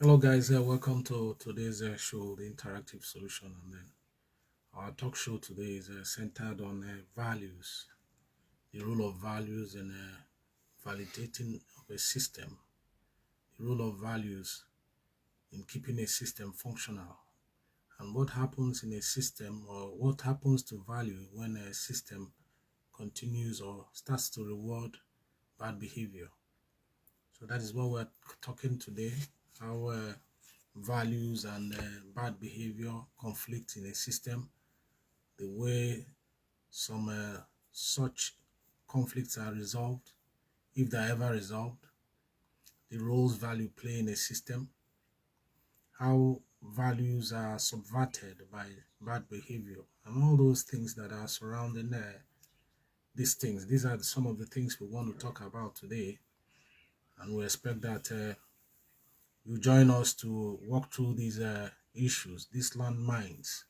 Hello, guys. Welcome to today's show, The Interactive Solution. And then our talk show today is centered on values, the role of values in validating of a system, the role of values in keeping a system functional, and what happens in a system or what happens to value when a system continues or starts to reward bad behavior. So that is what we're talking today. How values and bad behavior conflict in a system, the way some such conflicts are resolved, if they're ever resolved, the roles value play in a system, how values are subverted by bad behavior, and all those things that are surrounding these things. These are some of the things we want to talk about today, and we expect that you join us to walk through these issues, these landmines.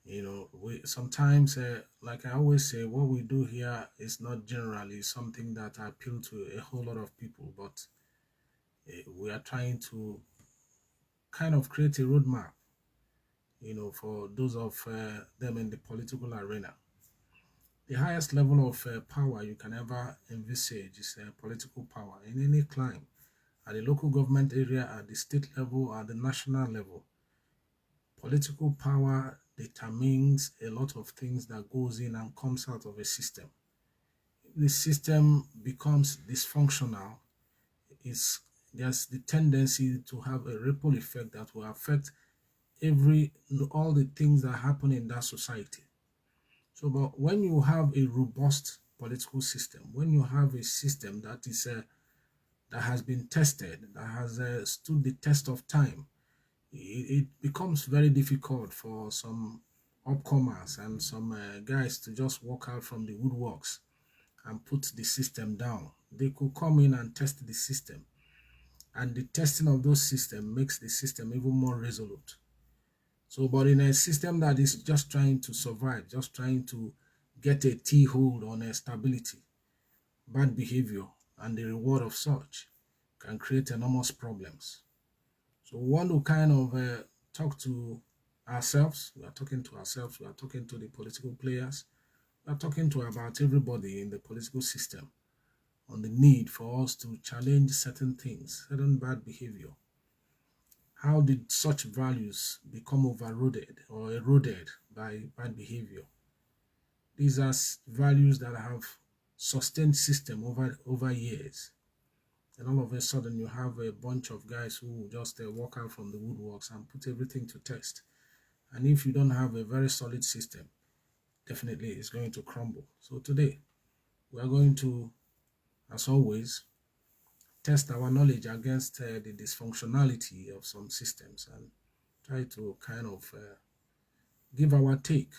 We sometimes, like I always say, what we do here is not generally something that appeal to a whole lot of people, but we are trying to kind of create a roadmap, for those of them in the political arena. The highest level of power you can ever envisage is political power in any climb, at the local government area, at the state level, at the national level. Political power determines a lot of things that goes in and comes out of a system. The system becomes dysfunctional, is there's the tendency to have a ripple effect that will affect every all the things that happen in that society. So, but when you have a robust political system, when you have a system that is that has been tested, that has stood the test of time, it becomes very difficult for some upcomers and some guys to just walk out from the woodworks and put the system down. They could come in and test the system, and the testing of those systems makes the system even more resolute. So, but in a system that is just trying to survive, just trying to get a T hold on a stability, bad behavior and the reward of such can create enormous problems. So we want to kind of talk to ourselves. We are talking to ourselves. We are talking to the political players. We are talking to about everybody in the political system on the need for us to challenge certain things, certain bad behavior. How did such values become overrode or eroded by bad behavior? These are values that have sustained system over years. And all of a sudden, you have a bunch of guys who just walk out from the woodworks and put everything to test. And if you don't have a very solid system, definitely it's going to crumble. So today, we are going to, as always, test our knowledge against the dysfunctionality of some systems and try to kind of give our take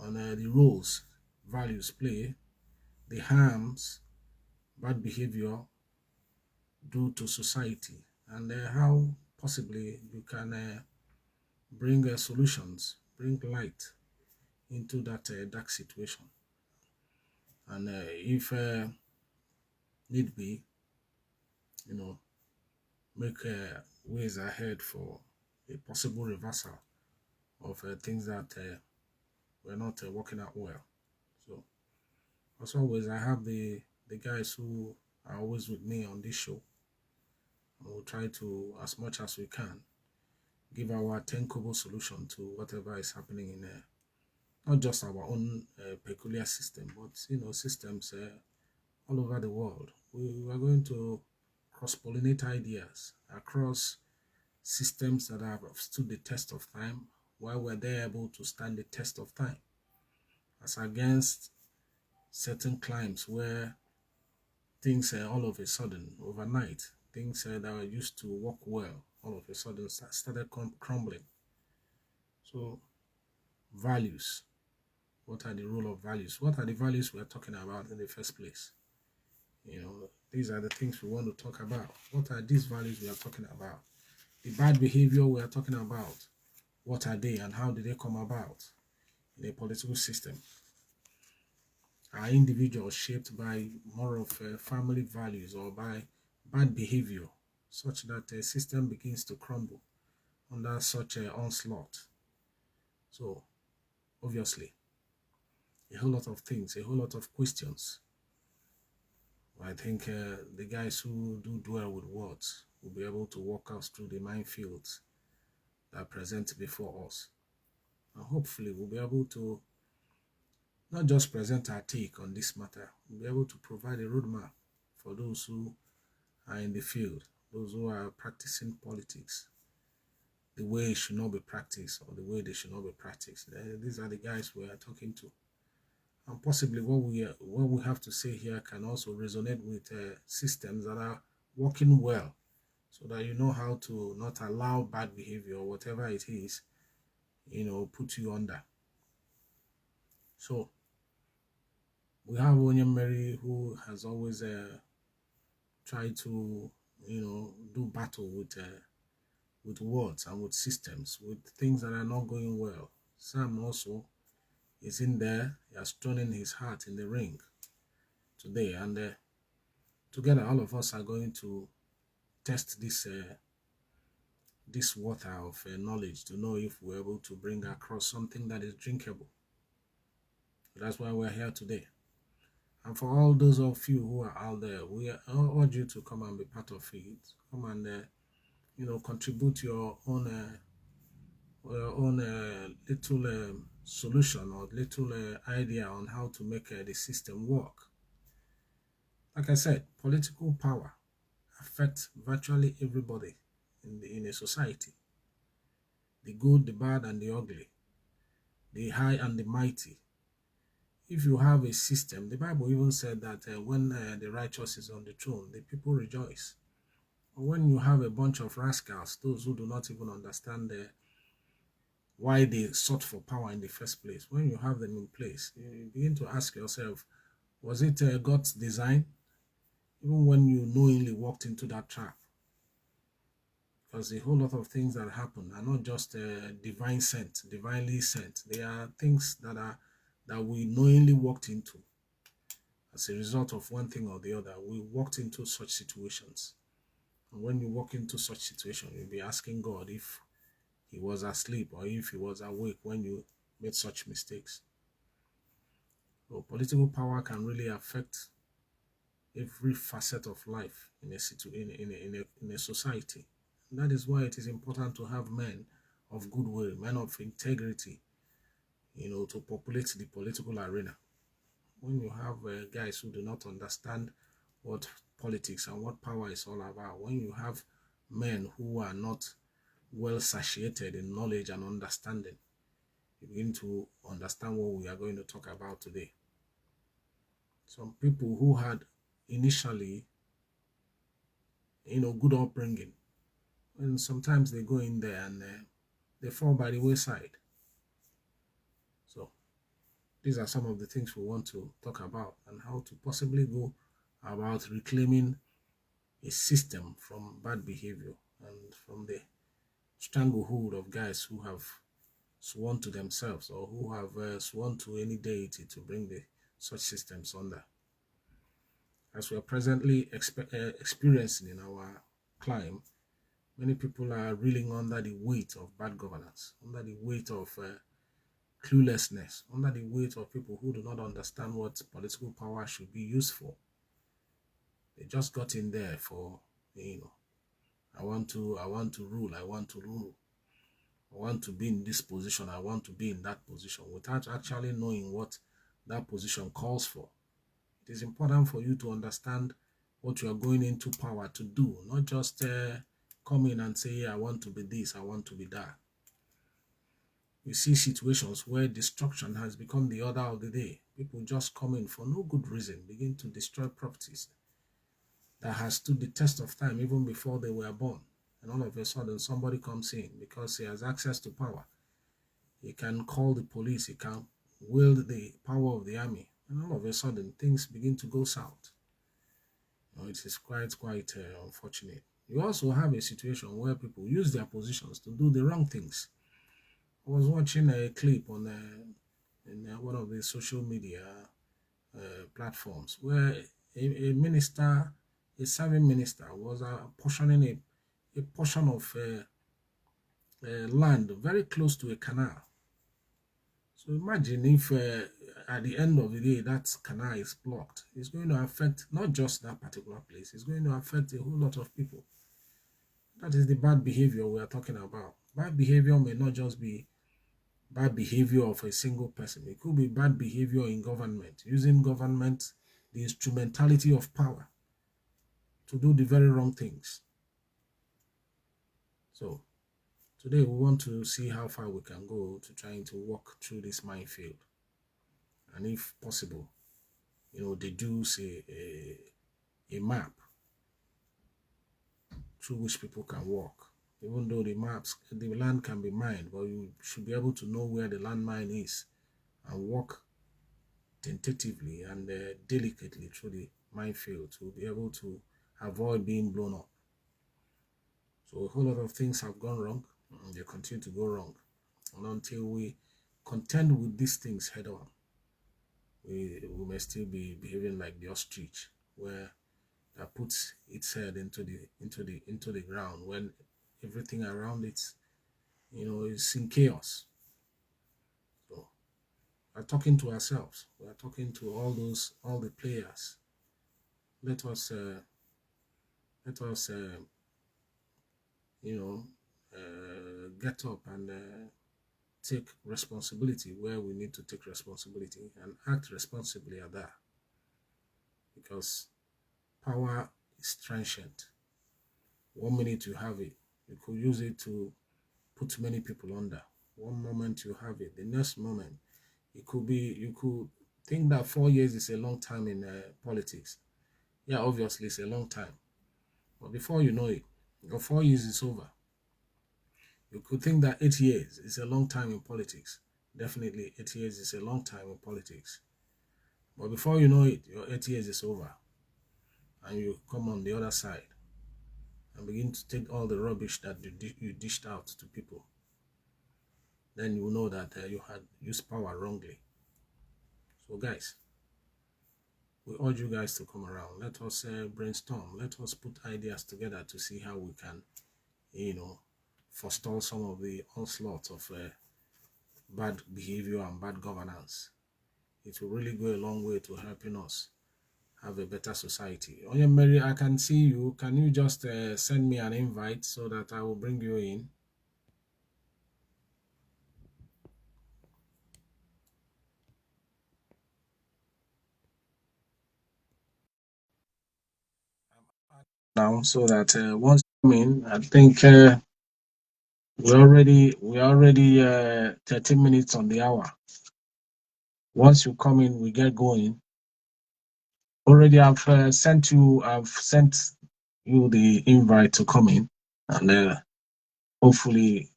on the roles values play, the harms bad behavior do to society, and how possibly you can bring solutions, bring light into that dark situation. And if need be, you know, make ways ahead for a possible reversal of things that were not working out well. So, as always, I have the guys who are always with me on this show. And we'll try to, as much as we can, give our tankable solution to whatever is happening in not just our own peculiar system, but systems all over the world. We are going to cross-pollinate ideas across systems that have stood the test of time, while we're there able to stand the test of time, as against certain climes where things all of a sudden, overnight, things that used to work well, all of a sudden started crumbling. So, values. What are the role of values? What are the values we are talking about in the first place? These are the things we want to talk about. What are these values we are talking about? The bad behavior we are talking about. What are they and how did they come about in a political system? Are individuals shaped by more of family values or by bad behavior such that a system begins to crumble under such an onslaught. So, obviously, a whole lot of things, a whole lot of questions. I think the guys who do dwell with words will be able to walk us through the minefields that are present before us. And hopefully we'll be able to not just present our take on this matter, we'll be able to provide a roadmap for those who are in the field, those who are practicing politics, the way it should not be practiced or the way they should not be practiced. These are the guys we are talking to. And possibly what we have to say here can also resonate with systems that are working well, so that you know how to not allow bad behavior or whatever it is, put you under. So we have William Mary, who has always tried to, do battle with words and with systems, with things that are not going well. Sam also is in there. He has thrown in his heart in the ring today, and together all of us are going to test this water of knowledge to know if we're able to bring across something that is drinkable. That's why we're here today. And for all those of you who are out there, we urge you to come and be part of it. Come and contribute your own little solution or little idea on how to make the system work. Like I said, political power affects virtually everybody in a society. The good, the bad, and the ugly. The high and the mighty. If you have a system, the Bible even said that when the righteous is on the throne, the people rejoice. But when you have a bunch of rascals, those who do not even understand why they sought for power in the first place, when you have them in place, you begin to ask yourself, was it God's design? Even when you knowingly walked into that trap. Because a whole lot of things that happen are not just divinely sent. They are things that we knowingly walked into. As a result of one thing or the other, we walked into such situations. And when you walk into such situation, you'll be asking God if he was asleep or if he was awake when you made such mistakes. So political power can really affect every facet of life in a society. And that is why it is important to have men of goodwill, men of integrity, to populate the political arena. When you have guys who do not understand what politics and what power is all about, when you have men who are not well satiated in knowledge and understanding, you begin to understand what we are going to talk about today. Some people who had initially, good upbringing, and sometimes they go in there and they fall by the wayside. So these are some of the things we want to talk about and how to possibly go about reclaiming a system from bad behavior and from the stranglehold of guys who have sworn to themselves or who have sworn to any deity to bring such systems under. As we are presently experiencing in our climb, many people are reeling under the weight of bad governance, under the weight of cluelessness, under the weight of people who do not understand what political power should be used for. They just got in there for, I want to rule, I want to rule. I want to be in this position, I want to be in that position, without actually knowing what that position calls for. It is important for you to understand what you are going into power to do, not just come in and say, I want to be this, I want to be that. You see situations where destruction has become the order of the day. People just come in for no good reason, begin to destroy properties that has stood the test of time even before they were born. And all of a sudden, somebody comes in because he has access to power. He can call the police, he can wield the power of the army. And all of a sudden, things begin to go south. It is quite unfortunate. You also have a situation where people use their positions to do the wrong things. I was watching a clip on in one of the social media platforms where a minister a serving minister was portioning a portion of land very close to a canal. So imagine if at the end of the day that canal is blocked, it's going to affect not just that particular place, it's going to affect a whole lot of people. That is the bad behavior we are talking about. Bad behavior may not just be bad behavior of a single person. It could be bad behavior in government, using government, the instrumentality of power to do the very wrong things. So today we want to see how far we can go to trying to walk through this minefield. And if possible, deduce a map through which people can walk. Even though the land can be mined, but you should be able to know where the landmine is and walk tentatively and delicately through the minefield to be able to avoid being blown up. So a whole lot of things have gone wrong, and they continue to go wrong. And until we contend with these things head on, we may still be behaving like the ostrich, where that puts its head into the ground when everything around it, is in chaos. So we're talking to ourselves. We're talking to all the players. Let us get up and take responsibility where we need to take responsibility and act responsibly at that. Because power is transient. 1 minute you have it, you could use it to put many people under. One moment you have it, the next moment you could think that 4 years is a long time in politics. Yeah, obviously it's a long time, but before you know it, your 4 years is over. You could think that 8 years is a long time in politics. Definitely 8 years is a long time in politics, but before you know it, your 8 years is over, and you come on the other side and begin to take all the rubbish that you dished out to people. Then you know that you had used power wrongly. So guys, we urge you guys to come around. Let us brainstorm. Let us put ideas together to see how we can, forestall some of the onslaught of bad behavior and bad governance. It will really go a long way to helping us have a better society. Onye Mary, I can see you. Can you just send me an invite so that I will bring you in? Now, so that once you come in, I think we're already 13 minutes on the hour. Once you come in, we get going. Already, I've sent you the invite to come in, and hopefully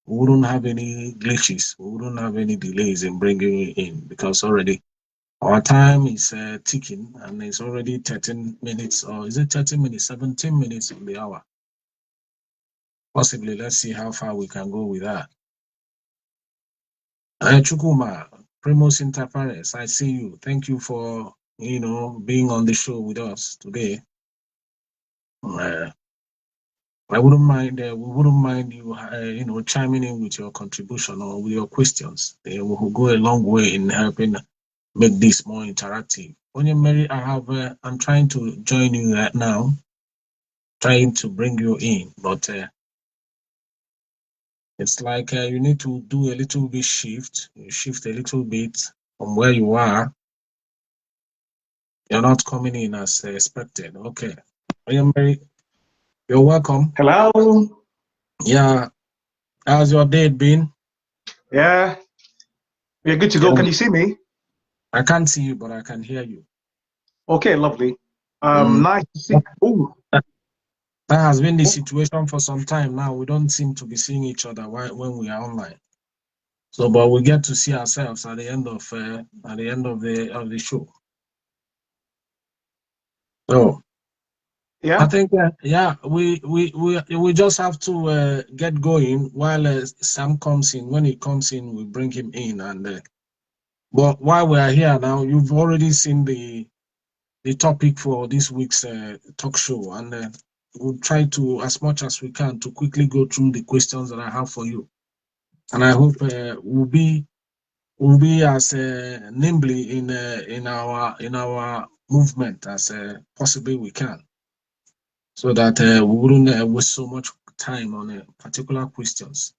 we wouldn't have any glitches. We wouldn't have any delays in bringing you in, because already our time is ticking, and it's already 13 minutes, or is it 13 minutes, 17 minutes on the hour. Possibly, let's see how far we can go with that. Chukuma, Primus Inter Pares, I see you. Thank you for being on the show with us today. I wouldn't mind. We wouldn't mind you, chiming in with your contribution or with your questions. They will go a long way in helping make this more interactive. Onye Mary, I'm trying to join you right now, trying to bring you in, but it's like you need to do a little bit shift a little bit from where you are. You're not coming in as expected. Okay. Onye Mary, you're welcome. Hello. Yeah. How's your day been? Yeah. We're good to go. Can you see me? I can't see you, but I can hear you. Okay, lovely. Nice to see. Oh, that has been the situation for some time now. We don't seem to be seeing each other when we are online. So, but we get to see ourselves at the end of the show. So, yeah. I think we just have to get going while Sam comes in. When he comes in, we bring him in. And but while we are here now, you've already seen the the topic for this week's talk show, and we'll try to, as much as we can, to quickly go through the questions that I have for you. And I hope we'll be as nimbly in our movement as possibly we can, so that we wouldn't waste so much time on particular questions.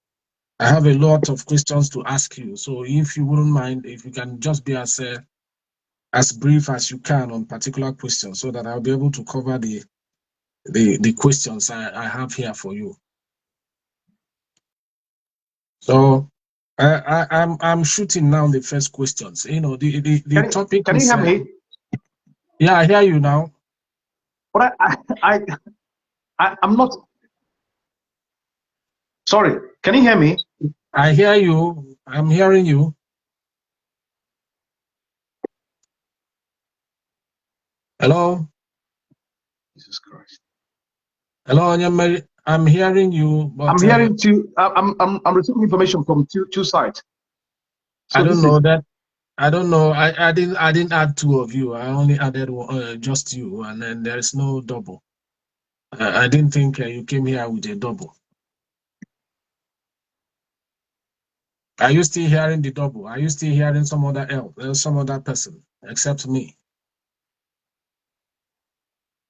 I have a lot of questions to ask you, so if you wouldn't mind, if you can just be as brief as you can on particular questions, so that I'll be able to cover the questions I have here for you. So I'm shooting now the first questions. You know, the topic. Can you hear me? Yeah, I hear you now. But I'm not. Sorry. Can you hear me? I hear you. I'm hearing you. Hello. Jesus Christ. Hello, Onyemere. I'm hearing you, but I'm hearing two. I'm receiving information from two sides. So I don't know that. I don't know. I didn't add two of you. I only added just you, and then there is no double. I didn't think you came here with a double. Are you still hearing the double? Are you still hearing some other person except me?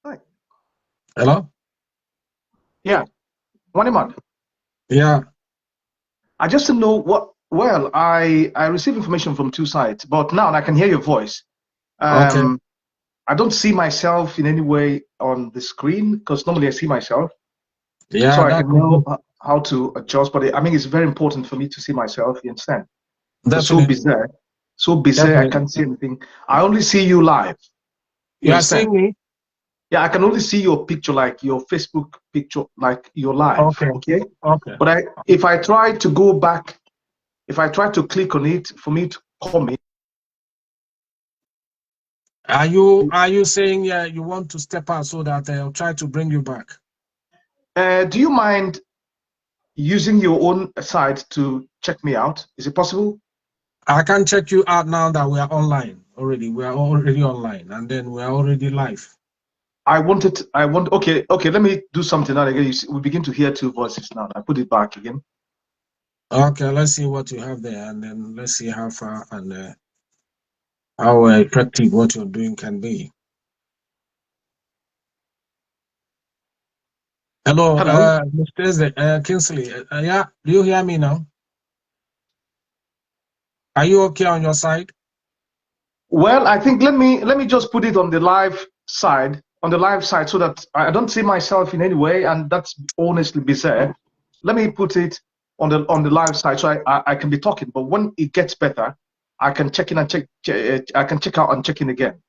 Hi. Hello? Yeah. One. Yeah. I just don't know what. Well, I receive information from two sides, but now I can hear your voice. Okay. I don't see myself in any way on the screen, because normally I see myself. Yeah. So I can know how to adjust, but I mean, it's very important for me to see myself. You understand? Definitely. So busy, I can't see anything. I only see you live. You are seeing me? Yeah, I can only see your picture, like your Facebook picture, like you're live. Okay. But if I try to go back, if I try to click on it for me to call me. Are you saying you want to step out so that I'll try to bring you back? Do you mind using your own site to check me out? Is it possible? I can check you out now that we are online already. We are already online, and then we are already live. Okay, let me do something now again. We begin to hear two voices now. I put it back again. Okay, let's see what you have there, and then let's see how far and how effective what you're doing can be. Hello. Mr. Kingsley. Yeah, do you hear me now? Are you okay on your side? Well, I think let me just put it on the live side, so that I don't see myself in any way, and that's honestly bizarre. Let me put it on the live side, so I can be talking. But when it gets better, I can check in and I can check out and check in again.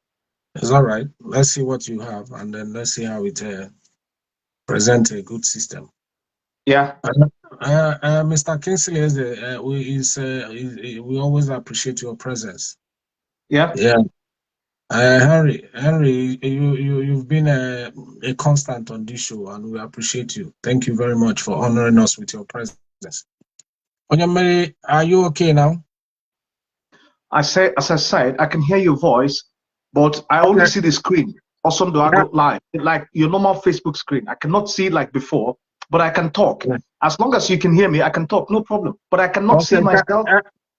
It's all right. Let's see what you have, and then let's see how it presents a good system. Yeah. Mr. Kingsley, we always appreciate your presence. Yeah. Yeah. Henry, you've been a constant on this show, and we appreciate you. Thank you very much for honoring us with your presence. Onyemere, are you okay now? As I said, I can hear your voice, but I only see the screen. Also, do I go live, like your normal Facebook screen? I cannot see it like before, but I can talk. Yeah. As long as you can hear me, I can talk, no problem. But I cannot see myself.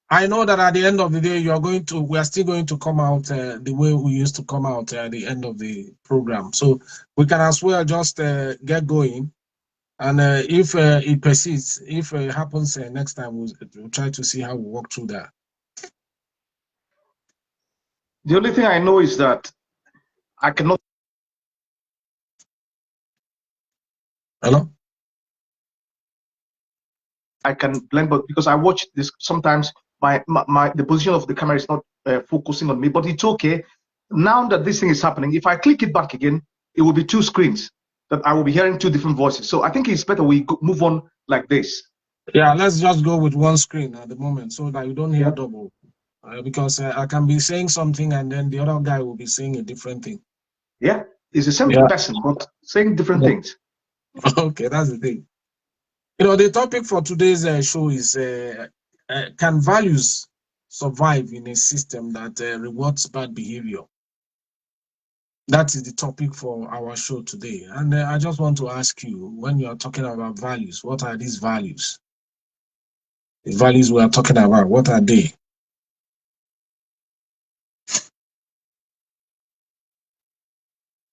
I know that at the end of the day, we are still going to come out the way we used to come out at the end of the program. So we can as well just get going. And if it persists, if it happens next time, we'll try to see how we walk through that. The only thing I know is that I cannot. Hello? I can blend, but because I watch this sometimes, the position of the camera is not focusing on me, but it's okay. Now that this thing is happening, if I click it back again, it will be two screens that I will be hearing two different voices. So I think it's better we move on like this. Yeah, let's just go with one screen at the moment so that you don't hear double. Because I can be saying something and then the other guy will be saying a different thing. Yeah, it's the same person, but saying different things. Okay, that's the thing. You know, the topic for today's show is can values survive in a system that rewards bad behavior? That is the topic for our show today. And I just want to ask you, when you are talking about values, what are these values? The values we are talking about, what are they?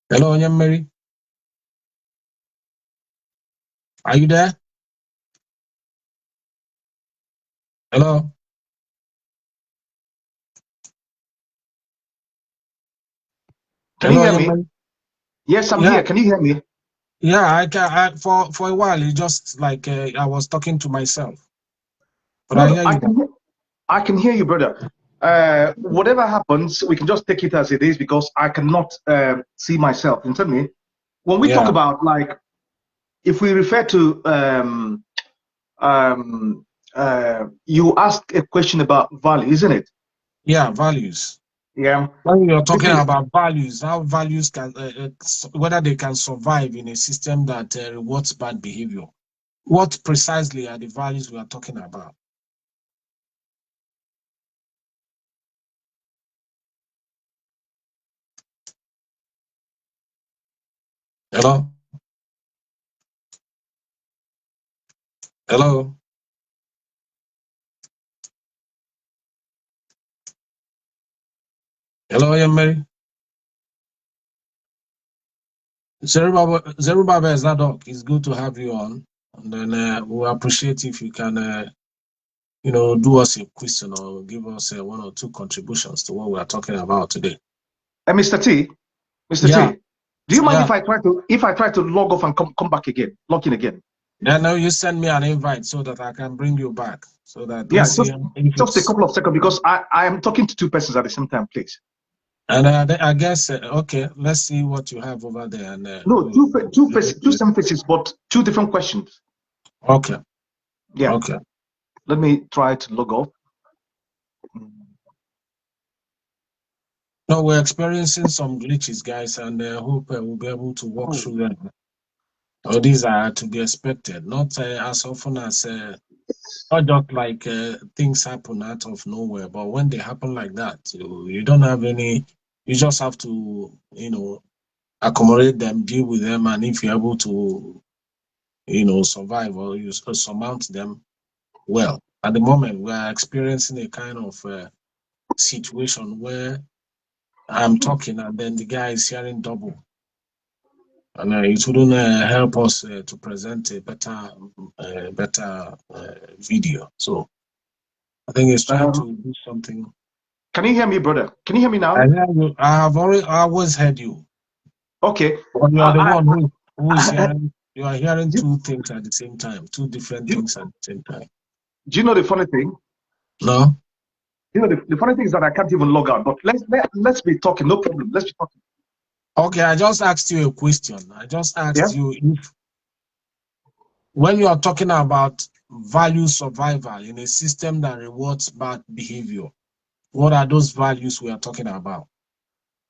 Hello, Onyem Mary. Are you there? Hello? Can you Hello, hear Onyem me? Mary? Yes, I'm Yeah, here. Can you hear me? yeah, I can. For a while, it's just like I was talking to myself. But No, I no, hear you. I can hear you, brother. Whatever happens, we can just take it as it is because I cannot see myself. You tell me, when we talk Yeah, about like, if we refer to you ask a question about value, isn't it? yeah, values. Yeah. When you're This talking is about values, how values can, whether they can survive in a system that rewards bad behavior. What precisely are the values we are talking about? Hello? Hello? Hello, yeah, Mary? Zerubbabel Zadok, it's good to have you on. And then we'll appreciate if you can, do us a question or give us one or two contributions to what we are talking about today. Mr. T. Mr. Yeah, T. Do you mind yeah. if I try to log off and come back again, log in again? Then now you send me an invite so that I can bring you back. So that Yeah, let's see if just a it's. couple of seconds because I am talking to two persons at the same time, please. And I guess okay. Let's see what you have over there, and No, two same faces, but two different questions. okay, Yeah. okay. Let me try to log off. No, we're experiencing some glitches, guys, and I hope we'll be able to walk Oh. through them. Oh, these are to be expected, not as often as not just like things happen out of nowhere, but when they happen like that, you don't have any. You just have to, accommodate them, deal with them, and if you're able to, survive or you surmount them, well. At the moment, we are experiencing a kind of situation where I'm talking and then the guy is hearing double. And it wouldn't help us to present a better video. So I think it's trying Um, to do something. can you hear me, brother? Can you hear me I now? hear you. I always heard you. Okay. But you are the I, one who is I, hearing. You are hearing do, two things at the same time, two different do, things at the same time. do you know the funny thing? No. You know the funny thing is that I can't even log out. But let's be talking. No problem. Let's be talking. Okay, I just asked you a question. I just Yeah. asked you if when you are talking about value survival in a system that rewards bad behavior, what are those values we are talking about?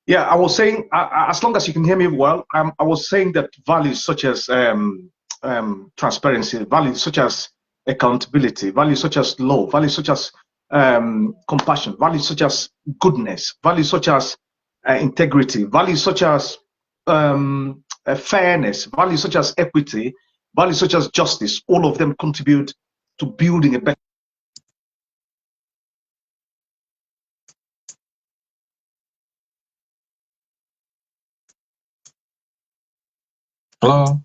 Yeah. I was saying, as long as you can hear me well, I was saying that values such as transparency, values such as accountability, values such as love, values such as compassion, values such as goodness, values such as integrity, values such as fairness, values such as equity, values such as justice, all of them contribute to building a better. Hello?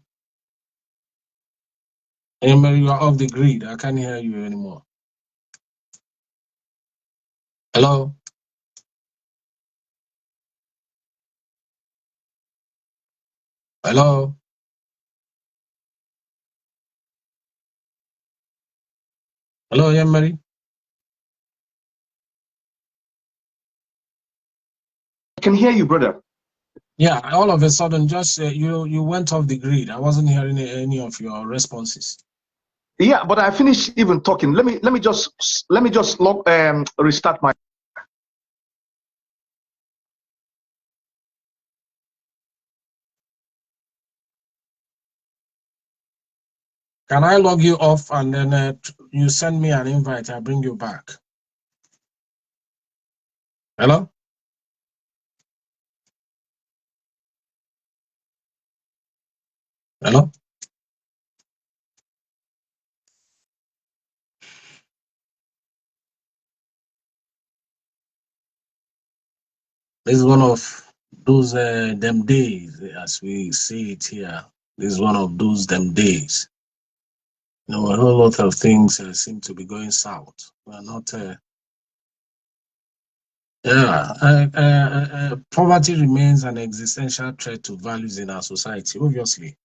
Emery, you are off the grid. I can't hear you anymore. Hello? Hello? Hello, Emery? I can hear you, brother. Yeah, all of a sudden, just you went off the grid. I wasn't hearing any of your responses. Yeah, but I finished even talking. Let me just restart my. Can I log you off and then you send me an invite? I'll bring you back. Hello? Hello? This is one of those them days, as we see it here. This is one of those them days. A whole lot of things seem to be going south. We're not. Poverty remains an existential threat to values in our society. Obviously,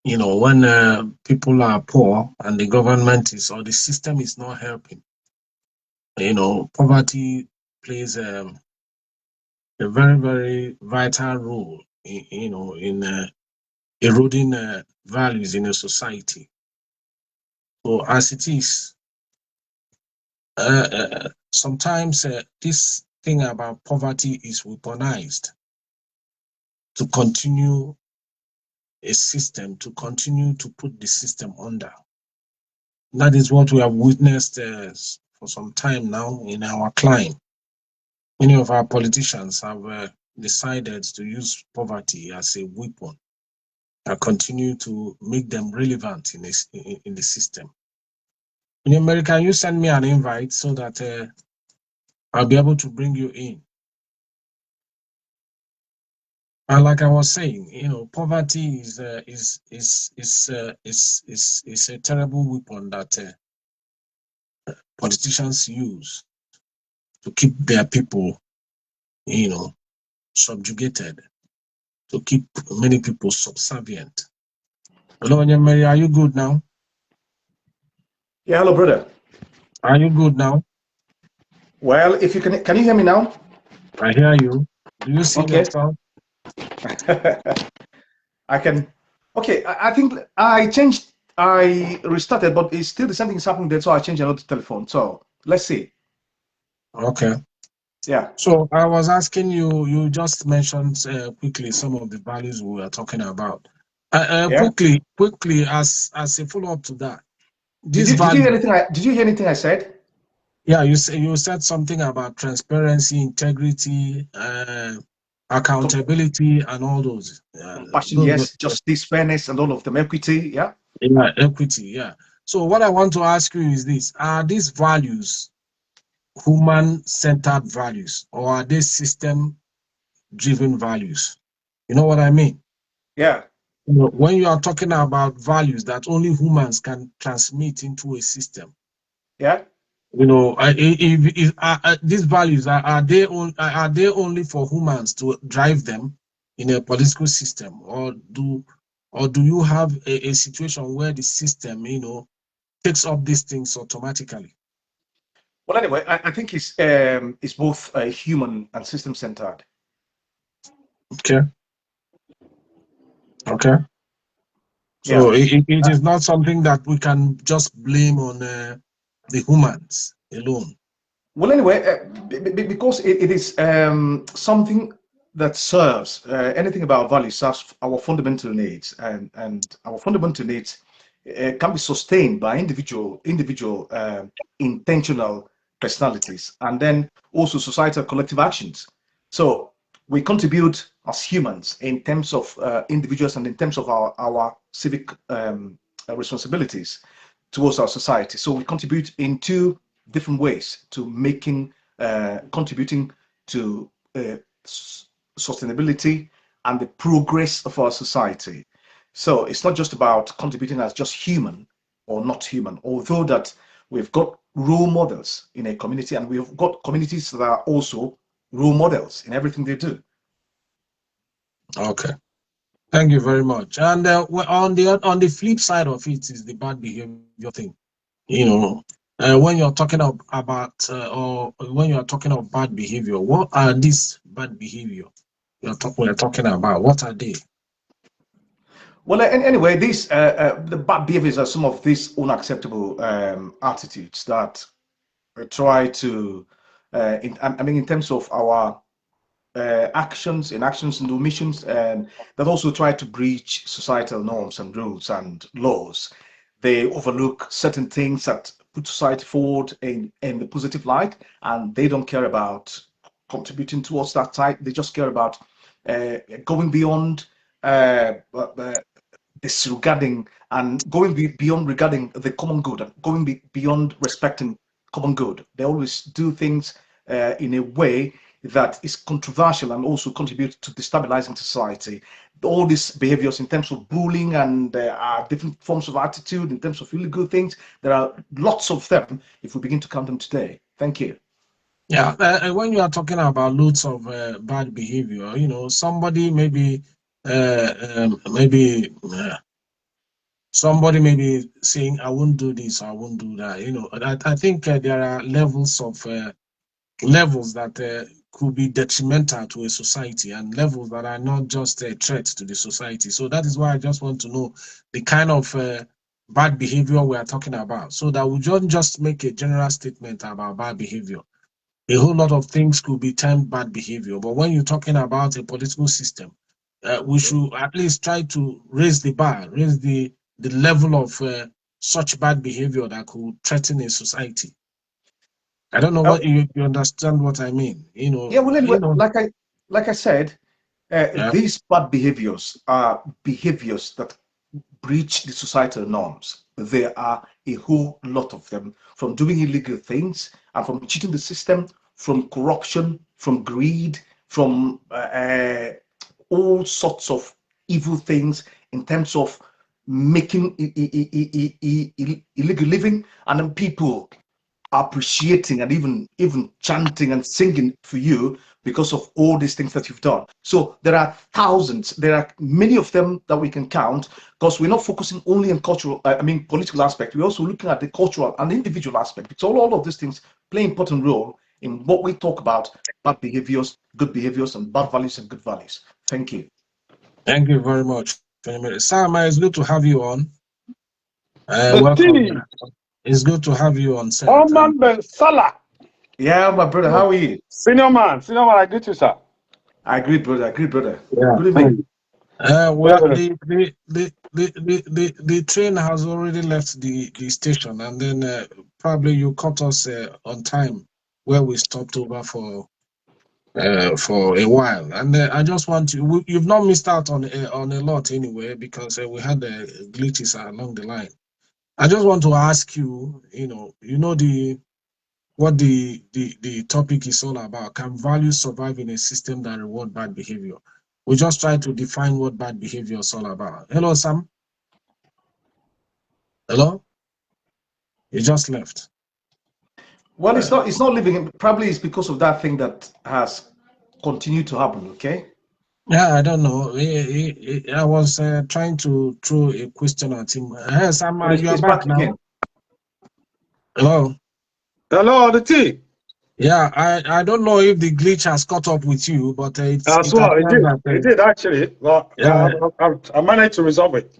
when people are poor and the government is or the system is not helping, poverty plays a very, very vital role in eroding values in a society. So as it is, sometimes this thing about poverty is weaponized to continue a system, to continue to put the system under. That is what we have witnessed for some time now in our climate. Many of our politicians have decided to use poverty as a weapon and continue to make them relevant in the system. In America, you send me an invite so that I'll be able to bring you in. And like I was saying, poverty is a terrible weapon that politicians use to keep their people, subjugated, to keep many people subservient. Hello, Mary, are you good now? Yeah, hello, brother. Are you good now? Well, if you can you hear me now? I hear you. Do you see Okay. yourself? I can. Okay, I think I restarted, but it's still the same thing is happening there, so I changed another telephone. So let's see. Okay. Yeah. So I was asking you, you just mentioned quickly some of the values we were talking about. Yeah. Quickly, as a follow-up to that, Did this you hear value, anything? Did you hear anything I said? yeah, you said something about transparency, integrity, accountability, and all those. Compassion, Those yes. Justice, fairness, and all of them. Equity, yeah. yeah, equity, yeah. So what I want to ask you is this: are these values human-centered values, or are they system-driven values? You know what I mean? Yeah. When you are talking about values that only humans can transmit into a system, Yeah. these values are they only for humans to drive them in a political system, or do you have a situation where the system takes up these things automatically? Well, anyway, I think it's both human and system centered. Okay. Okay. Yeah. So it is not something that we can just blame on the humans alone. Well, anyway, because it is something that serves anything about value serves our fundamental needs, and our fundamental needs can be sustained by individual intentional personalities, and then also societal collective actions. So we contribute as humans in terms of individuals and in terms of our civic responsibilities towards our society. So we contribute in two different ways to making contributing to sustainability and the progress of our society. So it's not just about contributing as just human or not human, although that we've got role models in a community, and we've got communities that are also role models in everything they do. Okay. Thank you very much. And on the flip side of it is the bad behavior thing. When you're talking about or when you're talking of bad behavior, what are these bad behavior we're talking about? What are they? Well, anyway, these the bad behaviors are some of these unacceptable attitudes that try to, I mean, in terms of our actions and omissions, and that also try to breach societal norms and rules and laws. They overlook certain things that put society forward in the positive light, and they don't care about contributing towards that type. They just care about going beyond uh, uh, disregarding and going beyond regarding the common good and going beyond respecting common good. They always do things in a way that is controversial and also contributes to destabilizing society. All these behaviors in terms of bullying and different forms of attitude, in terms of illegal things, there are lots of them if we begin to count them today. Thank you. Yeah, when you are talking about loads of bad behavior, you know, somebody maybe somebody may be saying, I won't do this, I won't do that. You know, I think there are levels of levels that could be detrimental to a society and levels that are not just a threat to the society. So that is why I just want to know the kind of bad behavior we are talking about, so that we don't just make a general statement about bad behavior. A whole lot of things could be termed bad behavior, but when you're talking about a political system, we should at least try to raise the bar, raise the level of such bad behavior that could threaten a society. I don't know what you understand what I mean. You know, yeah, well, anyway, you know, like I said, yeah. these bad behaviors are behaviors that breach the societal norms. There are a whole lot of them, from doing illegal things and from cheating the system, from corruption, from greed, from all sorts of evil things in terms of making illegal living, and then people appreciating and even chanting and singing for you because of all these things that you've done. So there are thousands, there are many of them that we can count, because we're not focusing only on cultural, political aspect. We're also looking at the cultural and individual aspect, because all of these things play an important role in what we talk about: bad behaviors, good behaviors, and bad values and good values. Thank you. Thank you very much. Sam, it's good to have you on. Welcome. It's good to have you on set. Oman Ben Salah. Yeah, my brother, how are you? Senior man, I greet you, sir. I agree, brother. Yeah. Good evening. Well, the train has already left the station, and then probably you caught us on time where we stopped over for a while. And I just want to, you've not missed out on a lot anyway, because we had glitches along the line. I just want to ask you, what the topic is all about. Can values survive in a system that reward bad behavior? We just try to define what bad behavior is all about. Hello, Sam. Hello? You just left. Well, it's not living. Probably it's because of that thing that has continued to happen. Okay. Yeah, I don't know. I was trying to throw a question at him. Hey, Sam, you are back now. Again. Hello. Hello, the T. Yeah, I don't know if the glitch has caught up with you, but it did actually. Well, yeah, I managed to resolve it.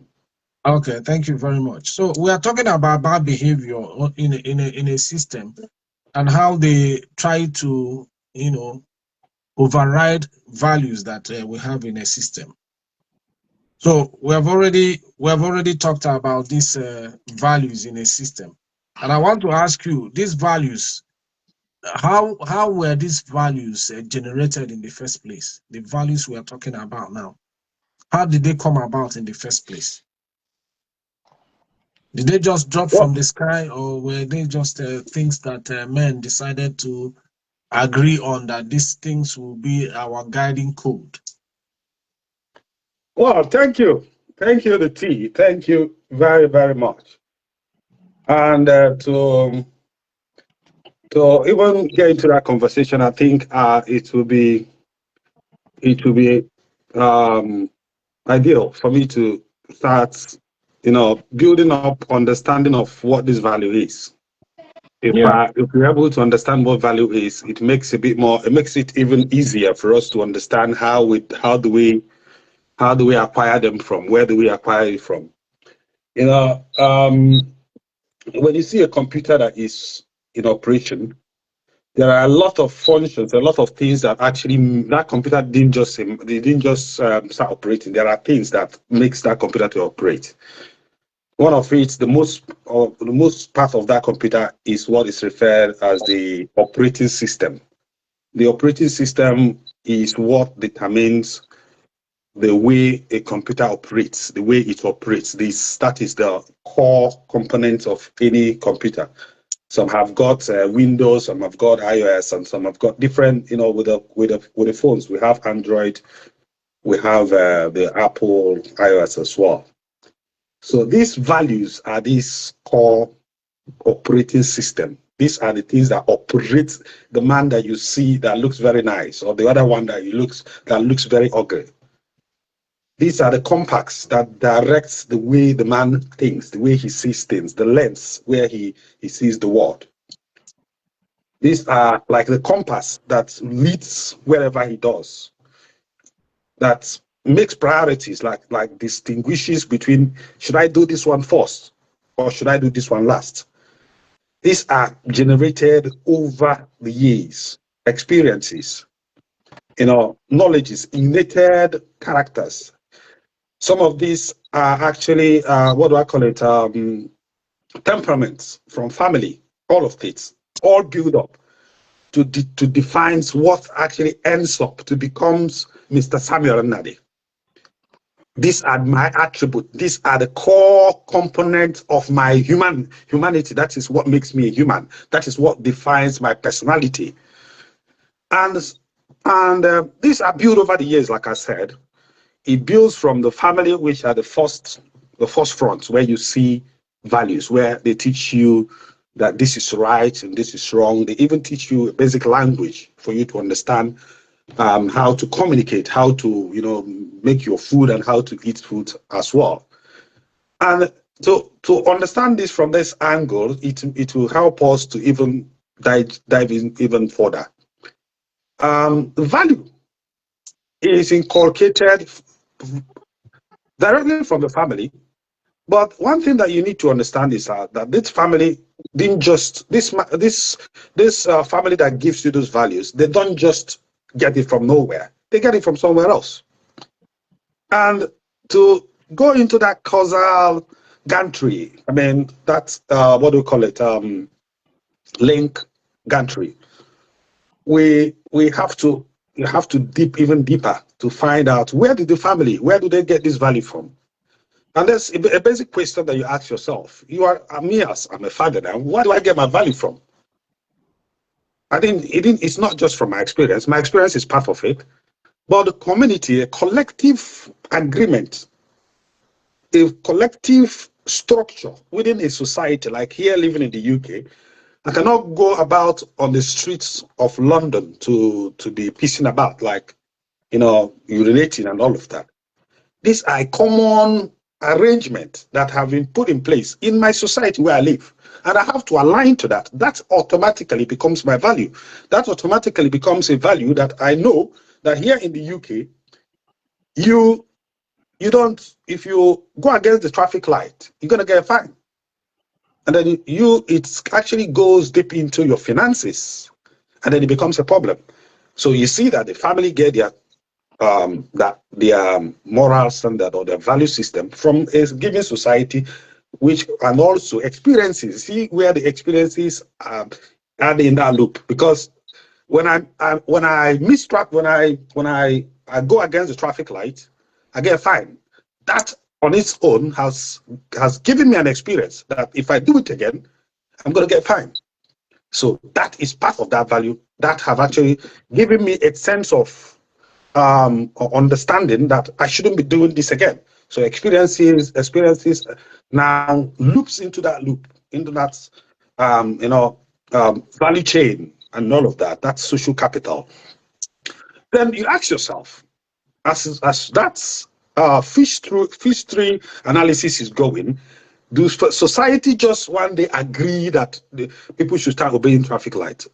Okay, thank you very much. So we are talking about bad behavior in a system, and how they try to override values that we have in a system. So we have already talked about these values in a system, and I want to ask you, these values, how were these values generated in the first place? The values we are talking about now, how did they come about in the first place? Did they just drop from the sky, or were they just things that men decided to agree on, that these things will be our guiding code? Well, thank you, the T. Thank you very, very much. And to even get into that conversation, I think it will be ideal for me to start, building up understanding of what this value is. If we're able to understand what value is, it makes it even easier for us to understand how do we acquire them from, where do we acquire it from. When you see a computer that is in operation, there are a lot of functions, a lot of things that actually that computer didn't just start operating. There are things that makes that computer to operate. One of it, the most part of that computer is what is referred as the operating system. The operating system is what determines the way a computer operates, the way it operates. That is the core component of any computer. Some have got Windows, some have got iOS, and some have got different. With the phones, we have Android, we have the Apple iOS as well. So these values are this core operating system. These are the things that operate the man that you see that looks very nice, or the other one that looks very ugly. These are the compasses that directs the way the man thinks, the way he sees things, the lens where he sees the world. These are like the compass that leads wherever he does, that makes priorities, like distinguishes between, should I do this one first or should I do this one last? These are generated over the years, experiences, knowledges, innate characters. Some of these are actually, what do I call it, temperaments from family, all of it, all build up to define what actually ends up to becomes Mr. Samuel Nnadi. These are my attributes. These are the core components of my humanity. That is what makes me a human. That is what defines my personality. And these are built over the years, like I said. It builds from the family, which are the first fronts where you see values, where they teach you that this is right and this is wrong. They even teach you a basic language for you to understand how to communicate, how to make your food and how to eat food as well. And to understand this from this angle, it will help us to even dive in even further. The value is inculcated directly from the family, but one thing that you need to understand is that this family didn't just this family that gives you those values. They don't just get it from nowhere. They get it from somewhere else. And to go into that causal gantry, I mean, that's what do we call it? Link gantry. We have to dip even deeper to find out where do they get this value from? And that's a basic question that you ask yourself. I'm a father now. Where do I get my value from? It's not just from my experience. My experience is part of it. But the community, a collective agreement, a collective structure within a society, like here living in the UK, I cannot go about on the streets of London to be pissing about, like, urinating and all of that. These are common arrangements that have been put in place in my society where I live. And I have to align to that. That automatically becomes my value. That automatically becomes a value that I know that here in the UK, you don't, if you go against the traffic light, you're going to get a fine. And then it actually goes deep into your finances, and then it becomes a problem. So you see that the family get their moral standard or their value system from a given society, and also experiences. See where the experiences are in that loop. Because when I miss track, when I go against the traffic light, I get a fine. That on its own has given me an experience that if I do it again, I'm going to get fined. So that is part of that value that have actually given me a sense of understanding that I shouldn't be doing this again. So experiences now loops into that loop, into that value chain and all of that. That's social capital. Then you ask yourself, as that's fish tree analysis is going, does society just one day agree that the people should start obeying traffic lights?